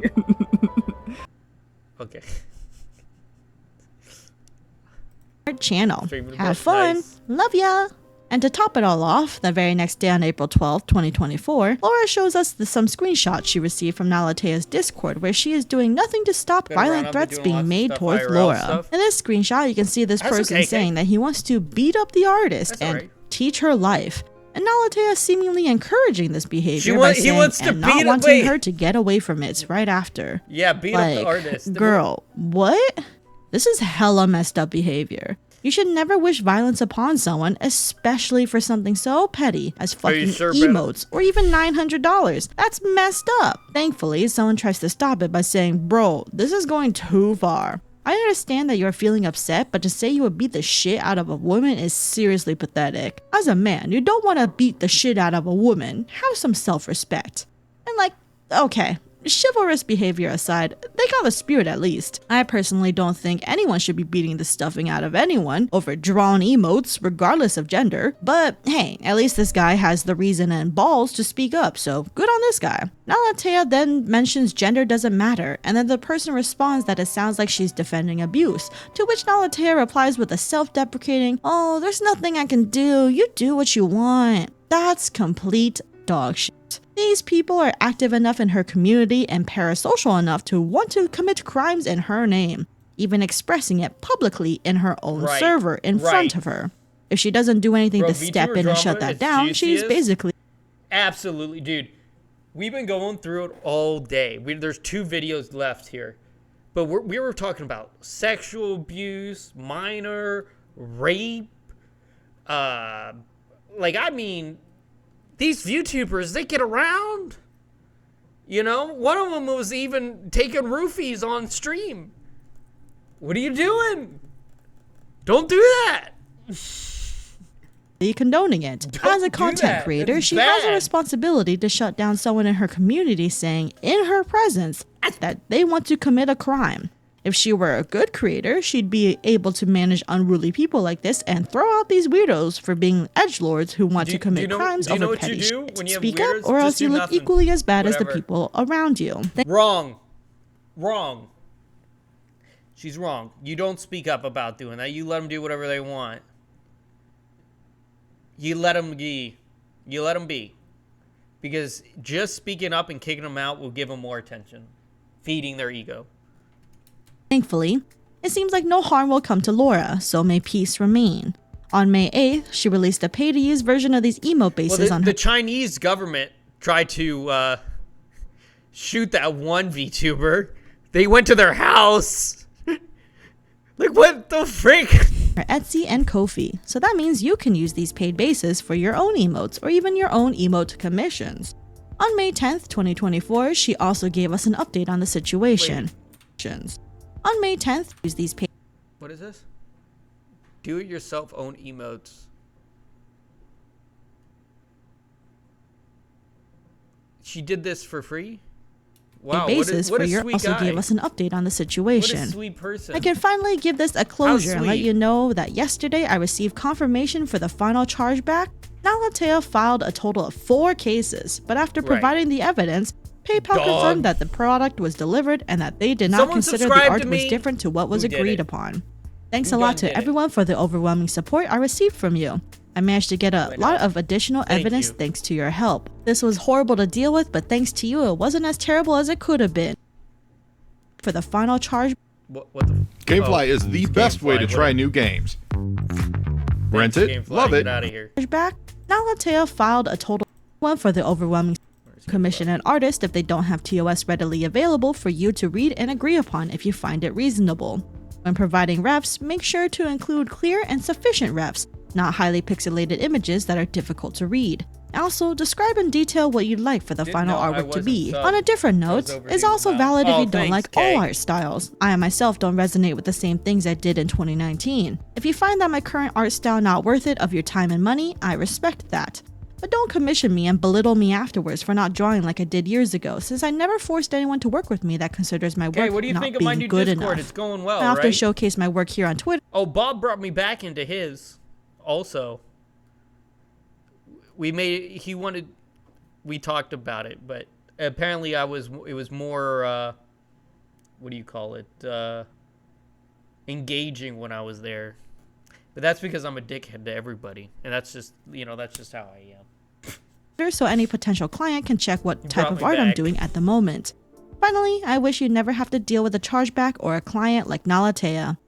Okay. Channel. Have fun. Nice. Love ya. And to top it all off, the very next day on April 12th, 2024, Laura shows us some screenshots she received from Nalithea's Discord where she is doing nothing to stop violent threats being made towards Laura. In this screenshot, you can see this person saying that he wants to beat up the artist and teach her life. And Nalithea is seemingly encouraging this behavior by saying and not wanting her to get away from it right after. Yeah, beat up the artist. Girl, what? This is hella messed up behavior. You should never wish violence upon someone, especially for something so petty as fucking emotes or even $900. That's messed up. Thankfully, someone tries to stop it by saying, bro, this is going too far. I understand that you're feeling upset, but to say you would beat the shit out of a woman is seriously pathetic. As a man, you don't want to beat the shit out of a woman. Have some self-respect. And like, okay, chivalrous behavior aside, they got the spirit at least. I personally don't think anyone should be beating the stuffing out of anyone over drawn emotes, regardless of gender. But hey, at least this guy has the reason and balls to speak up, so good on this guy. Nalithea then mentions gender doesn't matter, and then the person responds that it sounds like she's defending abuse, to which Nalithea replies with a self-deprecating, oh, there's nothing I can do, you do what you want. That's complete dog shit. These people are active enough in her community and parasocial enough to want to commit crimes in her name, even expressing it publicly in her own server in front of her. If she doesn't do anything to step in and shut that down, she's basically... Absolutely, dude. We've been going through it all day. There's 2 videos left here. But we were talking about sexual abuse, minor, rape. Like, I mean... These VTubers, they get around. You know, one of them was even taking roofies on stream. What are you doing? Don't do that. Condoning it. As a content creator, she has a responsibility to shut down someone in her community saying, in her presence, that they want to commit a crime. If she were a good creator, she'd be able to manage unruly people like this and throw out these weirdos for being edgelords who want to commit crimes over petty shit. Speak up or else you look equally as bad as the people around you. Wrong. Wrong. She's wrong. You don't speak up about doing that. You let them do whatever they want. You let them be. You let them be. Because just speaking up and kicking them out will give them more attention. Feeding their ego. Thankfully, it seems like no harm will come to Laura, so may peace remain. On May 8th, she released a pay-to-use version of these emote bases on her... The Chinese government tried to shoot that one VTuber. They went to their house. Like, what the frick? Etsy and Ko-fi, so that means you can use these paid bases for your own emotes or even your own emote commissions. On May 10th, 2024, she also gave us an update on the situation. On May 10th, use these paid... What is this? Do-it-yourself own emotes. She did this for free? Wow, basis what for a your sweet also guy. gave us an update on the situation. What a sweet person. I can finally give this a closure and let sweet. you know that yesterday I received confirmation for the final chargeback. Nalithea filed a total of 4 cases, but after providing the evidence, PayPal confirmed that the product was delivered and that they did not consider the art was different to what was agreed upon. Thanks a lot to everyone for the overwhelming support I received from you. I managed to get a lot of additional evidence thanks to your help. This was horrible to deal with, but thanks to you, it wasn't as terrible as it could have been. For the final charge... What the Gamefly is the best way to try new games. Rent it, love it. Get out of here. Back, Nalithea filed a total one for the overwhelming commission an artist if they don't have TOS readily available for you to read and agree upon if you find it reasonable. When providing refs, make sure to include clear and sufficient refs, not highly pixelated images that are difficult to read. Also, describe in detail what you'd like for the final artwork to be. On a different note, it's also valid if you don't like all art styles. I myself don't resonate with the same things I did in 2019. If you find that my current art style not worth it of your time and money, I respect that. But don't commission me and belittle me afterwards for not drawing like I did years ago, since I never forced anyone to work with me that considers my work what do you not think of my being new good Discord? enough. It's going well, I often right? showcase my work here on Twitter. Oh, Bob brought me back into his. Also, we talked about it, but apparently it was more what do you call it, engaging when I was there. But that's because I'm a dickhead to everybody, and that's just how I am. So any potential client can check what type of art I'm doing at the moment. Finally, I wish you'd never have to deal with a chargeback or a client like Nalithea.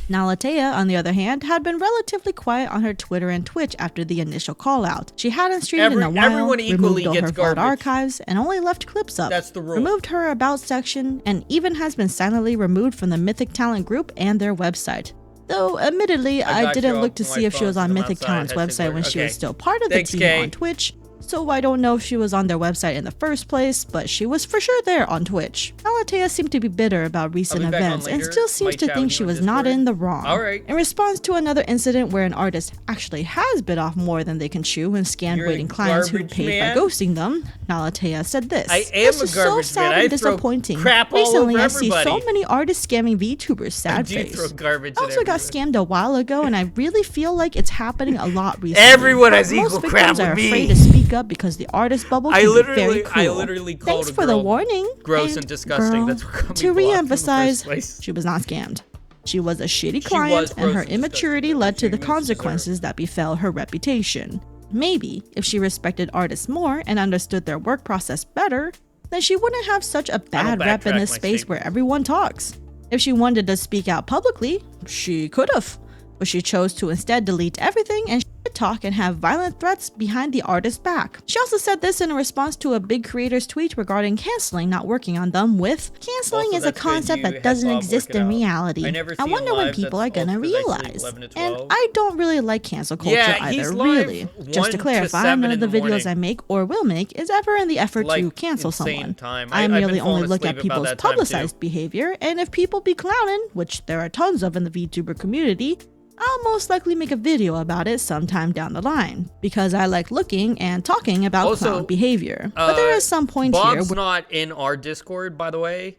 Nalithea, on the other hand, had been relatively quiet on her Twitter and Twitch after the initial call-out. She hadn't streamed in a while, removed all her VOD archives, and only left clips up. That's the rule. Removed her About section, and even has been silently removed from the Mythic Talent group and their website. Though, admittedly, I didn't look to see if she was on Mythic Talent's website when she was still part of the team on Twitch, so I don't know if she was on their website in the first place, but she was for sure there on Twitch. Nalithea seemed to be bitter about recent events and still seems to think she was not in the wrong. In response to another incident where an artist actually has bit off more than they can chew and scammed waiting clients who paid by ghosting them, Nalithea said this. This is so sad and disappointing. Recently, I see so many artists scamming VTubers, sad face. I also got scammed a while ago, and I really feel like it's happening a lot recently. Everyone has equal Most crap victims are with me. afraid to speak up because the artist bubble can be very cruel. I literally called Thanks for the warning. Gross and disgusting. Girl, That's what got me to blocked in the re-emphasize, first place. she was not scammed. She was a shitty client, and her immaturity led to the consequences that befell her reputation. Maybe, if she respected artists more and understood their work process better, then she wouldn't have such a bad rep in this space where everyone talks. If she wanted to speak out publicly, she could have, but she chose to instead delete everything and talk and have violent threats behind the artist's back. She also said this in response to a big creator's tweet regarding canceling not working on them with, canceling is a concept that doesn't exist in reality. I wonder when people are gonna realize. And I don't really like cancel culture either, really. Just to clarify, none of the videos I make or will make is ever in the effort to cancel someone. I merely only look at people's publicized behavior, and if people be clowning, which there are tons of in the VTuber community, I'll most likely make a video about it sometime down the line, because I like looking and talking about clown behavior. But there is some point here. Bob's not in our Discord, by the way.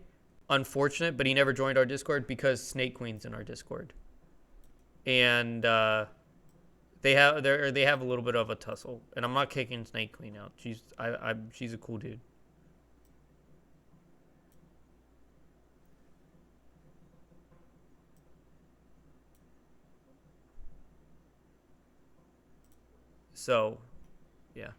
Unfortunate, but he never joined our Discord because Snake Queen's in our Discord, and they have a little bit of a tussle. And I'm not kicking Snake Queen out. She's a cool dude. So, yeah.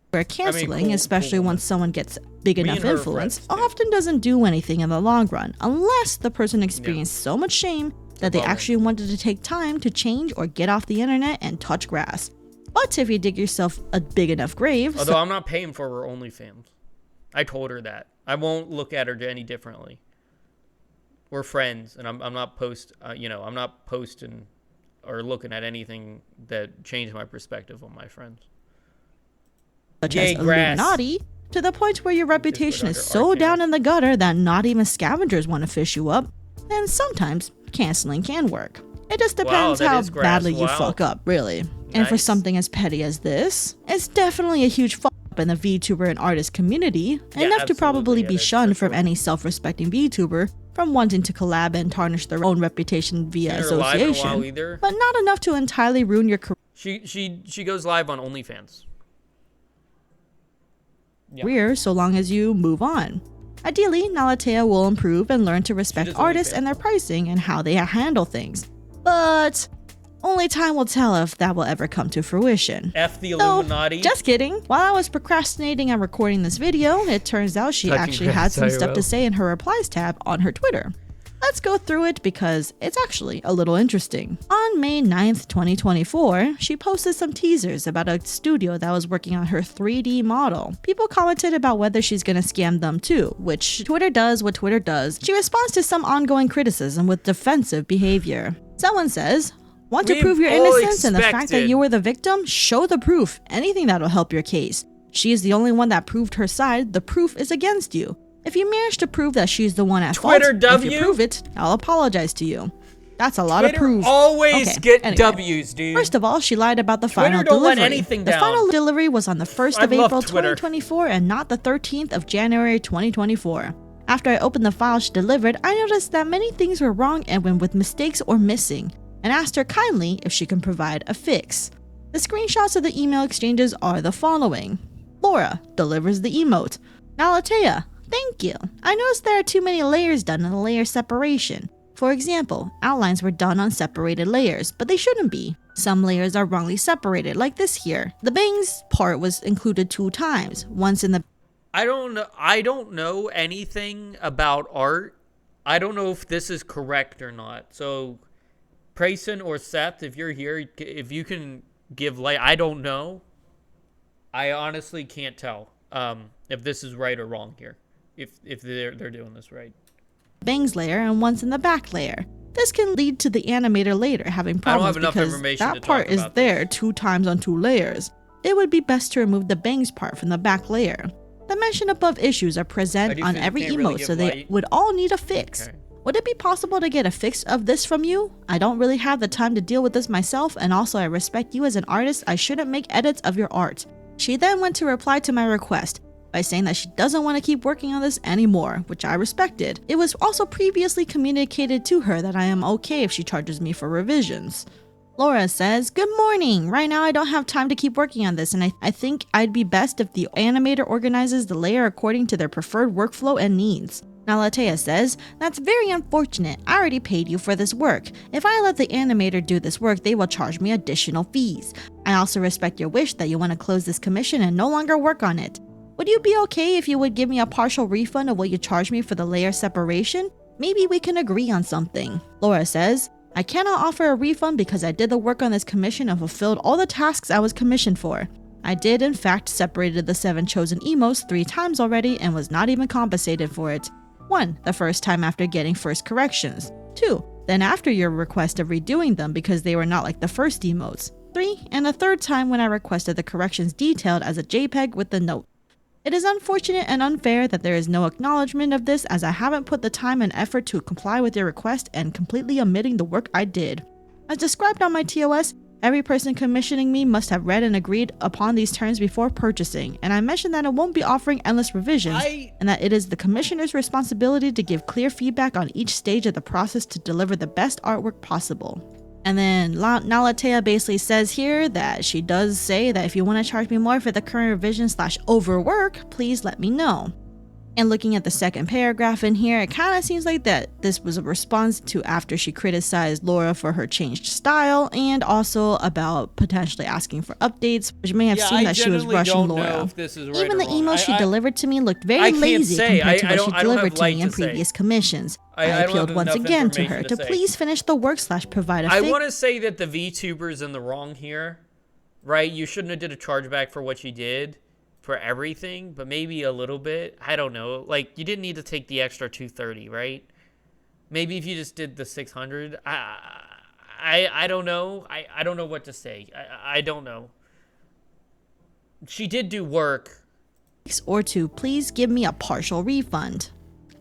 Where canceling, especially once someone gets big enough influence, often doesn't do anything in the long run, unless the person experienced so much shame that they actually wanted to take time to change or get off the internet and touch grass. But if you dig yourself a big enough grave... Although I'm not paying for her OnlyFans. I told her that. I won't look at her any differently. We're friends, and I'm not I'm not posting or looking at anything that changed my perspective on my friends. Such as Illuminati, to the point where your reputation is so down in the gutter that not even scavengers want to fish you up, then sometimes canceling can work. It just depends how badly you fuck up, really. And for something as petty as this, it's definitely a huge fuck up in the VTuber and artist community, enough to probably be shunned from any self-respecting VTuber from wanting to collab and tarnish their own reputation via association, but not enough to entirely ruin your career. She goes live on OnlyFans. Career, so long as you move on. Ideally, Nalithea will improve and learn to respect artists and their pricing and how they handle things. But only time will tell if that will ever come to fruition. F the Illuminati. Just kidding. While I was procrastinating on recording this video, it turns out she actually had some stuff to say in her replies tab on her Twitter. Let's go through it because it's actually a little interesting. On May 9th, 2024, she posted some teasers about a studio that was working on her 3D model. People commented about whether she's gonna scam them too, which Twitter does what Twitter does. She responds to some ongoing criticism with defensive behavior. Someone says, "Want to prove your innocence and the fact that you were the victim? Show the proof. Anything that'll help your case. She is the only one that proved her side. The proof is against you. If you manage to prove that she's the one at fault, if you prove it, I'll apologize to you." That's a lot of proof. Always get W's, dude. First of all, she lied about the final delivery. The final delivery was on the 1st of April 2024 and not the 13th of January 2024. After I opened the file she delivered, I noticed that many things were wrong and went with mistakes or missing, and asked her kindly if she can provide a fix. The screenshots of the email exchanges are the following. Laura delivers the emote. Nalithea, thank you. I noticed there are too many layers done in the layer separation. For example, outlines were done on separated layers, but they shouldn't be. Some layers are wrongly separated, like this here. The bangs part was included 2 times, once in the... I don't know anything about art. I don't know if this is correct or not. So, Prayson or Seth, if you're here, if you can give light, I don't know. I honestly can't tell if this is right or wrong here. If they're doing this right. Bangs layer and once in the back layer. This can lead to the animator later having problems because that part is there 2 times on 2 layers. It would be best to remove the bangs part from the back layer. The mentioned above issues are present on every emote, so they would all need a fix. Okay. Would it be possible to get a fix of this from you? I don't really have the time to deal with this myself, and also I respect you as an artist. I shouldn't make edits of your art. She then went to reply to my request by saying that she doesn't want to keep working on this anymore, which I respected. It was also previously communicated to her that I am okay if she charges me for revisions. Laura says, "Good morning. Right now I don't have time to keep working on this, and I think I'd be best if the animator organizes the layer according to their preferred workflow and needs." Nalithea says, "That's very unfortunate. I already paid you for this work. If I let the animator do this work, they will charge me additional fees. I also respect your wish that you want to close this commission and no longer work on it. Would you be okay if you would give me a partial refund of what you charged me for the layer separation? Maybe we can agree on something." Laura says, "I cannot offer a refund because I did the work on this commission and fulfilled all the tasks I was commissioned for. I did in fact separated the 7 chosen emotes 3 times already and was not even compensated for it. 1, the first time after getting first corrections. 2, then after your request of redoing them because they were not like the first emotes. 3, and a 3rd time when I requested the corrections detailed as a JPEG with the note. It is unfortunate and unfair that there is no acknowledgement of this, as I haven't put the time and effort to comply with your request and completely omitting the work I did. As described on my TOS, every person commissioning me must have read and agreed upon these terms before purchasing, and I mentioned that I won't be offering endless revisions, and that it is the commissioner's responsibility to give clear feedback on each stage of the process to deliver the best artwork possible." And then Nalithea basically says here that she does say that if you want to charge me more for the current revision / overwork, please let me know. And looking at the second paragraph in here, it kind of seems like that this was a response to after she criticized Laura for her changed style and also about potentially asking for updates, which may have seemed that she was rushing Laura. Even the email she delivered to me looked very lazy compared to what she delivered to me in previous commissions. I appealed once again to her to please finish the work / provide a fix. I want to say that the VTuber's in the wrong here, right? You shouldn't have did a chargeback for what you did. For everything, but maybe a little bit. I don't know. Like, you didn't need to take the extra 230, right? Maybe if you just did the 600. I don't know. I don't know what to say. I don't know. She did do work. Or to please give me a partial refund.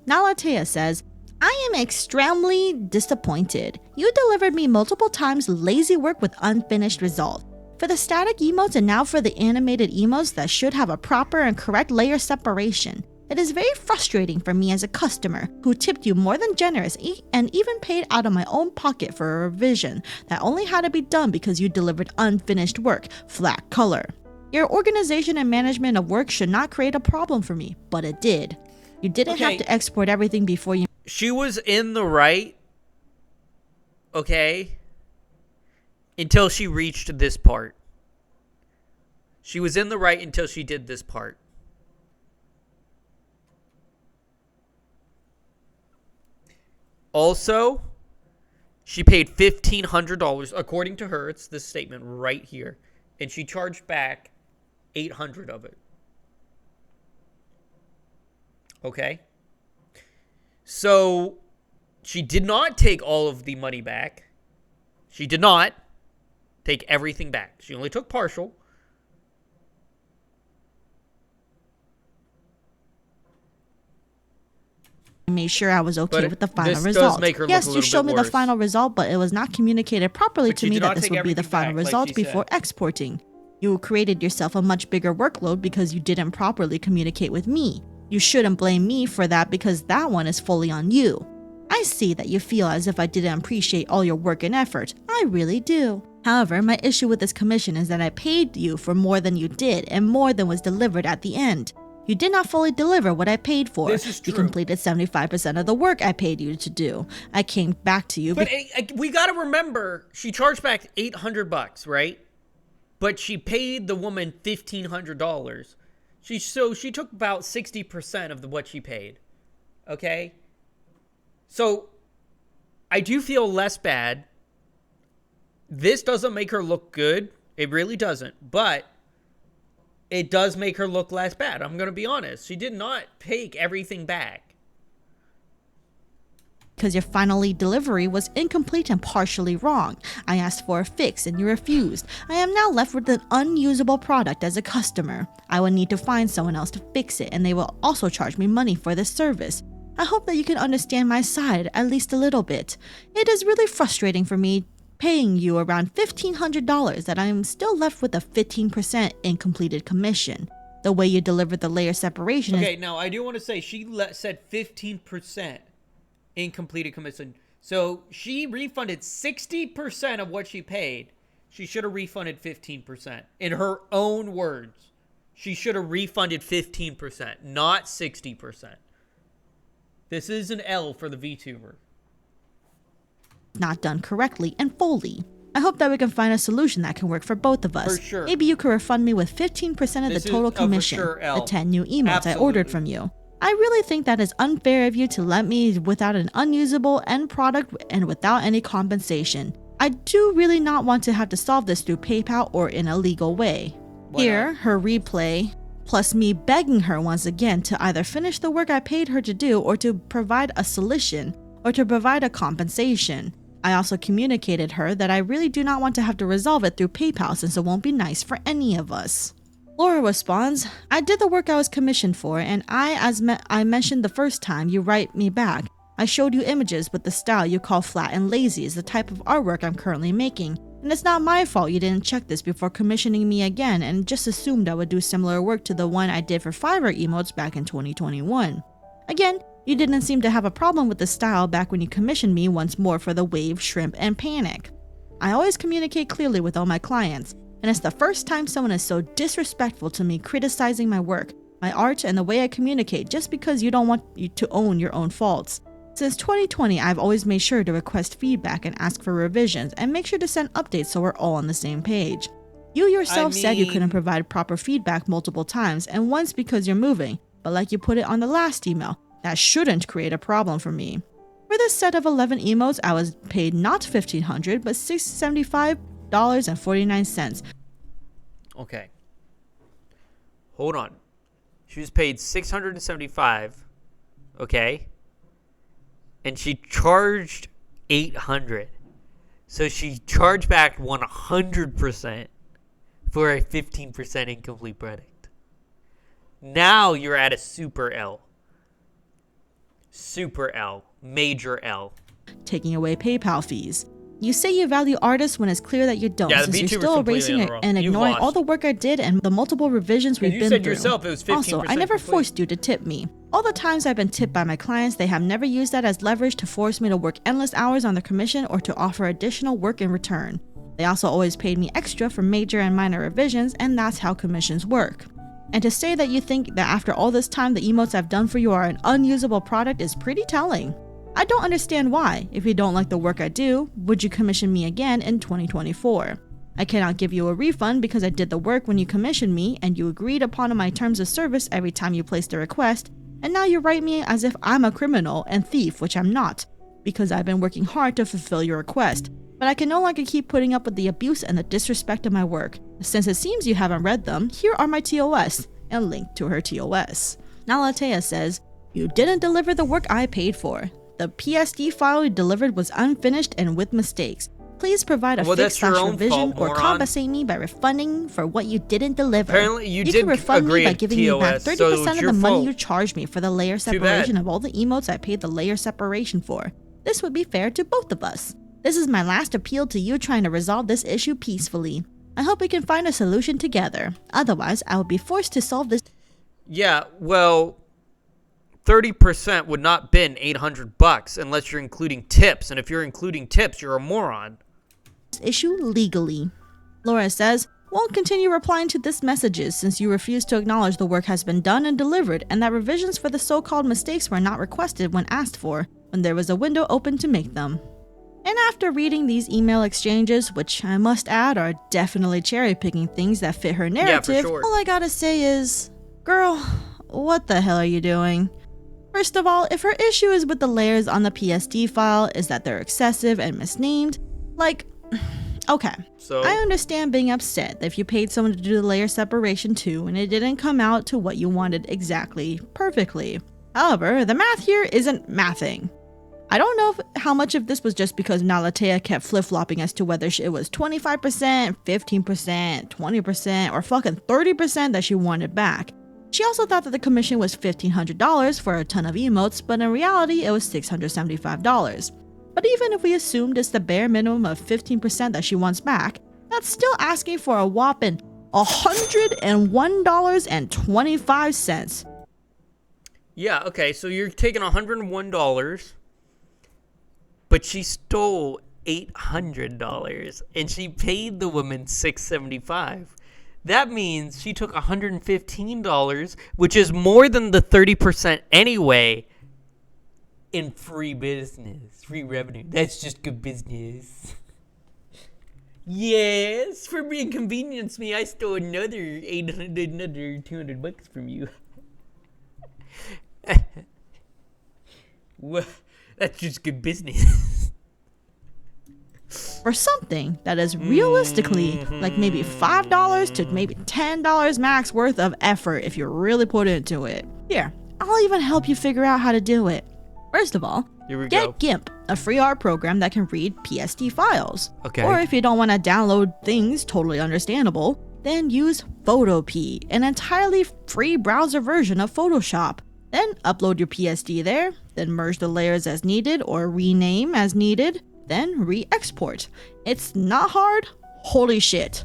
Nalithea says, "I am extremely disappointed. You delivered me multiple times lazy work with unfinished results. For the static emotes and now for the animated emotes that should have a proper and correct layer separation. It is very frustrating for me as a customer who tipped you more than generous and even paid out of my own pocket for a revision that only had to be done because you delivered unfinished work, flat color. Your organization and management of work should not create a problem for me, but it did. You didn't have to export everything before you... She was in the right, okay, until she reached this part. She was in the right until she did this part. Also, she paid $1,500, according to her, it's this statement right here, and she charged back $800 of it. Okay? So, she did not take all of the money back. She did not take everything back. She only took partial. Made sure I was okay with the final result. Yes, you showed me the final result, but it was not communicated properly to me that this would be the final result before exporting. You created yourself a much bigger workload because you didn't properly communicate with me. You shouldn't blame me for that because that one is fully on you. I see that you feel as if I didn't appreciate all your work and effort. I really do. However, my issue with this commission is that I paid you for more than you did and more than was delivered at the end. You did not fully deliver what I paid for. This is true. You completed 75% of the work I paid you to do. I came back to you. But we got to remember, she charged back $800, right? But she paid the woman $1,500. So she took about 60% of what she paid. Okay? So I do feel less bad. This doesn't make her look good. It really doesn't. But it does make her look less bad. I'm going to be honest. She did not take everything back. Because your final delivery was incomplete and partially wrong. I asked for a fix and you refused. I am now left with an unusable product as a customer. I will need to find someone else to fix it and they will also charge me money for this service. I hope that you can understand my side at least a little bit. It is really frustrating for me paying you around $1,500 that I am still left with a 15% incompleted commission. The way you delivered the layer separation Okay, now I do want to say she said 15% incompleted commission. So she refunded 60% of what she paid. She should have refunded 15%. In her own words, she should have refunded 15%, not 60%. This is an L for the VTuber. Not done correctly and fully. I hope that we can find a solution that can work for both of us. For sure. Maybe you could refund me with 15% of the total commission, the 10 new emotes I ordered from you. I really think that is unfair of you to let me without an unusable end product and without any compensation. I do really not want to have to solve this through PayPal or in a legal way. Here, her replay, plus me begging her once again to either finish the work I paid her to do or to provide a solution or to provide a compensation. I also communicated her that I really do not want to have to resolve it through PayPal since it won't be nice for any of us. Laura responds, I did the work I was commissioned for and I mentioned the first time you write me back. I showed you images with the style you call flat and lazy is the type of artwork I'm currently making. And it's not my fault you didn't check this before commissioning me again and just assumed I would do similar work to the one I did for Fiverr emotes back in 2021. Again, you didn't seem to have a problem with the style back when you commissioned me once more for the Wave, Shrimp, and Panic. I always communicate clearly with all my clients, and it's the first time someone is so disrespectful to me criticizing my work, my art, and the way I communicate just because you don't want you to own your own faults. Since 2020, I've always made sure to request feedback and ask for revisions and make sure to send updates so we're all on the same page. You yourself said you couldn't provide proper feedback multiple times and once because you're moving, but like you put it on the last email, that shouldn't create a problem for me. For this set of 11 emotes, I was paid not $1,500 but $675.49. Okay. Hold on. She was paid $675, okay? And she charged $800. So she charged back 100% for a 15% incomplete product. Now you're at a super L. Super L. Major L. Taking away PayPal fees. You say you value artists when it's clear that you don't, Yeah, since you're VTuber's still completely erasing in the wrong. and You've ignoring lost. all the work I did and the multiple revisions we've you been said through. yourself it was 15% Also, I never complete. forced you to tip me. All the times I've been tipped by my clients, they have never used that as leverage to force me to work endless hours on their commission or to offer additional work in return. They also always paid me extra for major and minor revisions, and that's how commissions work. And to say that you think that after all this time the emotes I've done for you are an unusable product is pretty telling. I don't understand why. If you don't like the work I do, would you commission me again in 2024? I cannot give you a refund because I did the work when you commissioned me and you agreed upon my terms of service every time you placed a request, and now you write me as if I'm a criminal and thief, which I'm not, because I've been working hard to fulfill your request. But I can no longer keep putting up with the abuse and the disrespect of my work. Since it seems you haven't read them, here are my TOS, and link to her TOS. Nalithea says, you didn't deliver the work I paid for. The PSD file you delivered was unfinished and with mistakes. Please provide a fix/revision or compensate me by refunding for what you didn't deliver. Apparently you can did refund me agree by at giving me back TOS, 30% of the money fault. you charged me for the layer separation of all the emotes I paid the layer separation for. This would be fair to both of us. This is my last appeal to you trying to resolve this issue peacefully. I hope we can find a solution together. Otherwise, I will be forced to solve this. Yeah, well, 30% would not been $800 unless you're including tips, and if you're including tips, you're a moron. Issue legally. Laura says, won't continue replying to this messages since you refuse to acknowledge the work has been done and delivered and that revisions for the so-called mistakes were not requested when asked for, when there was a window open to make them. And after reading these email exchanges, which I must add are definitely cherry-picking things that fit her narrative, all I gotta say is, girl, what the hell are you doing? First of all, if her issue is with the layers on the PSD file is that they're excessive and misnamed, like, okay, so I understand being upset that if you paid someone to do the layer separation too and it didn't come out to what you wanted exactly perfectly. However, the math here isn't mathing. I don't know how much of this was just because Nalithea kept flip-flopping as to whether it was 25%, 15%, 20%, or fucking 30% that she wanted back. She also thought that the commission was $1,500 for a ton of emotes, but in reality it was $675. But even if we assumed it's the bare minimum of 15% that she wants back, that's still asking for a whopping $101.25. Yeah, okay, so you're taking $101, but she stole $800, and she paid the woman $675. That means she took $115, which is more than the 30% anyway, in free business, free revenue. That's just good business. Yes, for inconvenience me, I stole another $200 from you. Well, that's just good business. For something that is realistically like maybe $5 to maybe $10 max worth of effort if you really put into it. Here, I'll even help you figure out how to do it. First of all, get GIMP, a free art program that can read PSD files. Okay. Or if you don't want to download things, totally understandable, then use Photopea, an entirely free browser version of Photoshop. Then upload your PSD there, then merge the layers as needed or rename as needed, then re-export. It's not hard. Holy shit.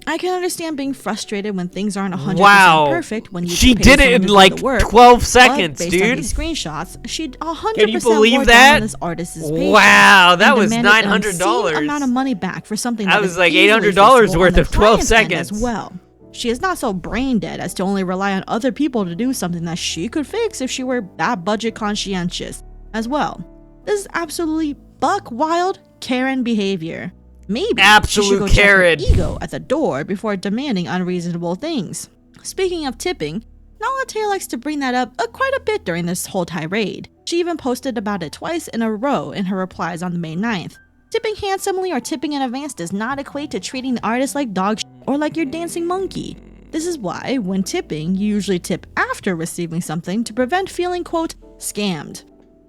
I can understand being frustrated when things aren't 100% perfect when you she did it in like 12 seconds, based dude. On these screenshots, she'd 100% Can you believe that? On this artist's page. Wow, that was $900 amount of money back for something that was like $800 worth of 12 seconds as well. She is not so brain dead as to only rely on other people to do something that she could fix if she were that budget conscientious as well. This is absolutely buck wild Karen behavior. Maybe she should go check her ego at the door before demanding unreasonable things. Speaking of tipping, Nalithea likes to bring that up quite a bit during this whole tirade. She even posted about it twice in a row in her replies on the May 9th. Tipping handsomely or tipping in advance does not equate to treating the artist like dog shit or like your dancing monkey. This is why, when tipping, you usually tip after receiving something to prevent feeling, quote, scammed.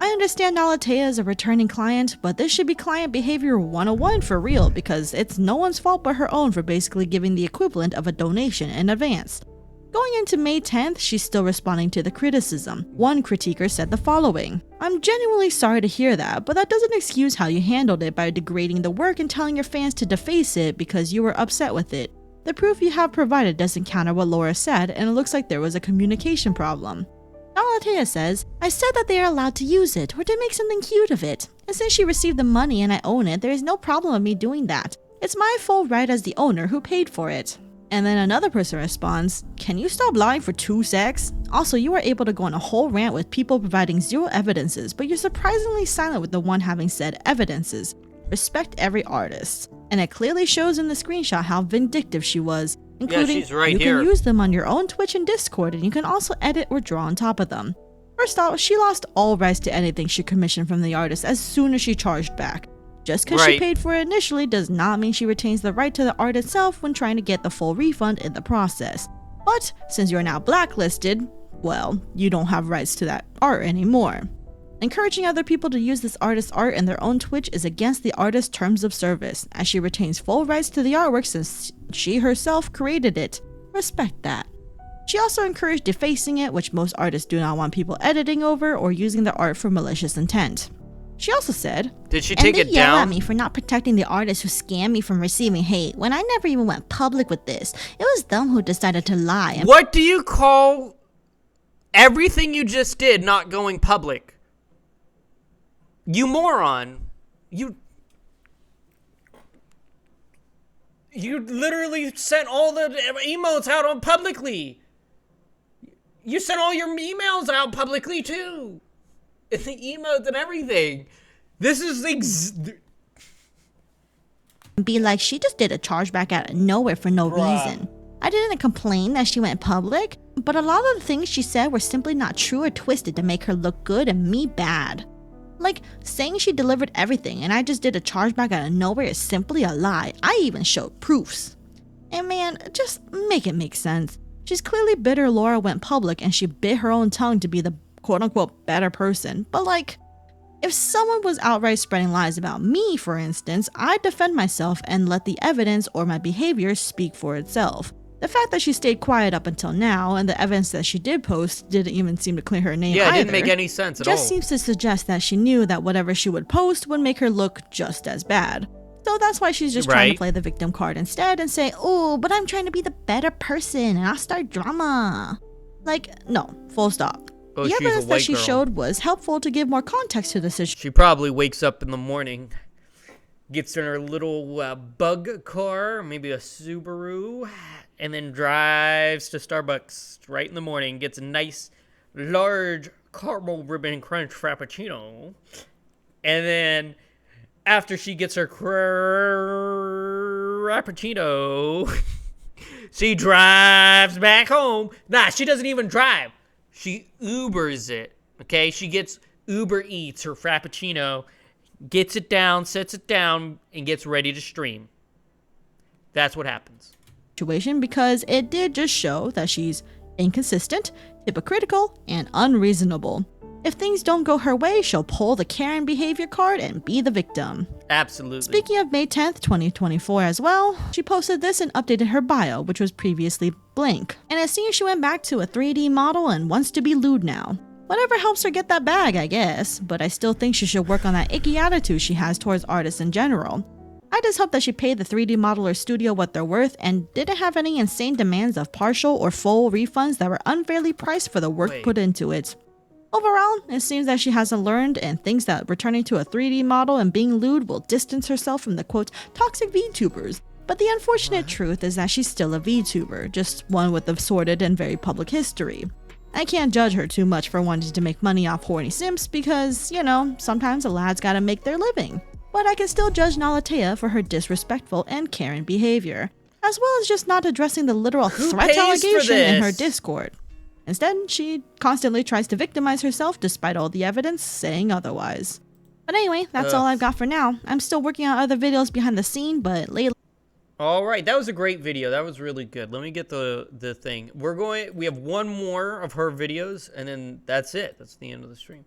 I understand Nalithea is a returning client, but this should be client behavior 101 for real because it's no one's fault but her own for basically giving the equivalent of a donation in advance. Going into May 10th, she's still responding to the criticism. One critiquer said the following: "I'm genuinely sorry to hear that, but that doesn't excuse how you handled it by degrading the work and telling your fans to deface it because you were upset with it. The proof you have provided doesn't counter what Laura said, and it looks like there was a communication problem." Nalithea says, "I said that they are allowed to use it, or to make something cute of it. And since she received the money and I own it, there is no problem with me doing that. It's my full right as the owner who paid for it." And then another person responds, "Can you stop lying for 2 secs? Also, you were able to go on a whole rant with people providing 0 evidences, but you're surprisingly silent with the one having said evidences. Respect every artist." And it clearly shows in the screenshot how vindictive she was, including she's right you here. can use them on your own Twitch and Discord, and you can also edit or draw on top of them. First off, she lost all rights to anything she commissioned from the artist as soon as she charged back. Just because she paid for it initially does not mean she retains the right to the art itself when trying to get the full refund in the process. But since you're now blacklisted, well, you don't have rights to that art anymore. Encouraging other people to use this artist's art in their own Twitch is against the artist's terms of service, as she retains full rights to the artwork since she herself created it. Respect that. She also encouraged defacing it, which most artists do not want people editing over or using the art for malicious intent. She also said, "Did she take it down?" "And they yell at me for not protecting the artists who scam me from receiving hate when I never even went public with this. It was them who decided to lie." And what do you call everything you just did not going public? You moron. You literally sent all the emails out on publicly. You sent all your emails out publicly too. And the emotes and everything. This is be like, "She just did a chargeback out of nowhere for no reason. I didn't complain that she went public, but a lot of the things she said were simply not true or twisted to make her look good and me bad. Like, saying she delivered everything and I just did a chargeback out of nowhere is simply a lie. I even showed proofs." And man, just make it make sense. She's clearly bitter Laura went public and she bit her own tongue to be the quote-unquote better person, but like, if someone was outright spreading lies about me, for instance, I'd defend myself and let the evidence or my behavior speak for itself. The fact that she stayed quiet up until now, and the evidence that she did post didn't even seem to clear her name either, it didn't make any sense at all. Just seems to suggest that she knew that whatever she would post would make her look just as bad. So that's why she's just trying to play the victim card instead and say, "Oh, but I'm trying to be the better person and I'll start drama." Like, no, full stop. Oh, The evidence that she showed was helpful to give more context to the situation. She probably wakes up in the morning, gets in her little bug car, maybe a Subaru, and then drives to Starbucks right in the morning, gets a nice, large caramel ribbon crunch frappuccino, and then after she gets her frappuccino, she drives back home. Nah, she doesn't even drive. She Ubers it, okay? She gets Uber Eats her frappuccino, gets it down, sets it down, and gets ready to stream. That's what happens. Because it did just show that she's inconsistent, hypocritical, and unreasonable. If things don't go her way, she'll pull the Karen behavior card and be the victim. Absolutely. Speaking of May 10th, 2024 as well, she posted this and updated her bio, which was previously blank. And it seems she went back to a 3D model and wants to be lewd now. Whatever helps her get that bag, I guess, but I still think she should work on that icky attitude she has towards artists in general. I just hope that she paid the 3D modeler studio what they're worth and didn't have any insane demands of partial or full refunds that were unfairly priced for the work put into it. Overall, it seems that she hasn't learned and thinks that returning to a 3D model and being lewd will distance herself from the quote toxic VTubers. But the unfortunate truth is that she's still a VTuber, just one with a sordid and very public history. I can't judge her too much for wanting to make money off horny simps because, you know, sometimes a lad's gotta make their living. But I can still judge Nalithea for her disrespectful and Karen behavior, as well as just not addressing the literal threat allegation in her Discord. Instead, she constantly tries to victimize herself despite all the evidence saying otherwise. But anyway, that's all I've got for now. I'm still working on other videos behind the scene, but lately... Alright, that was a great video. That was really good. Let me get the thing. We have one more of her videos, and then that's it. That's the end of the stream.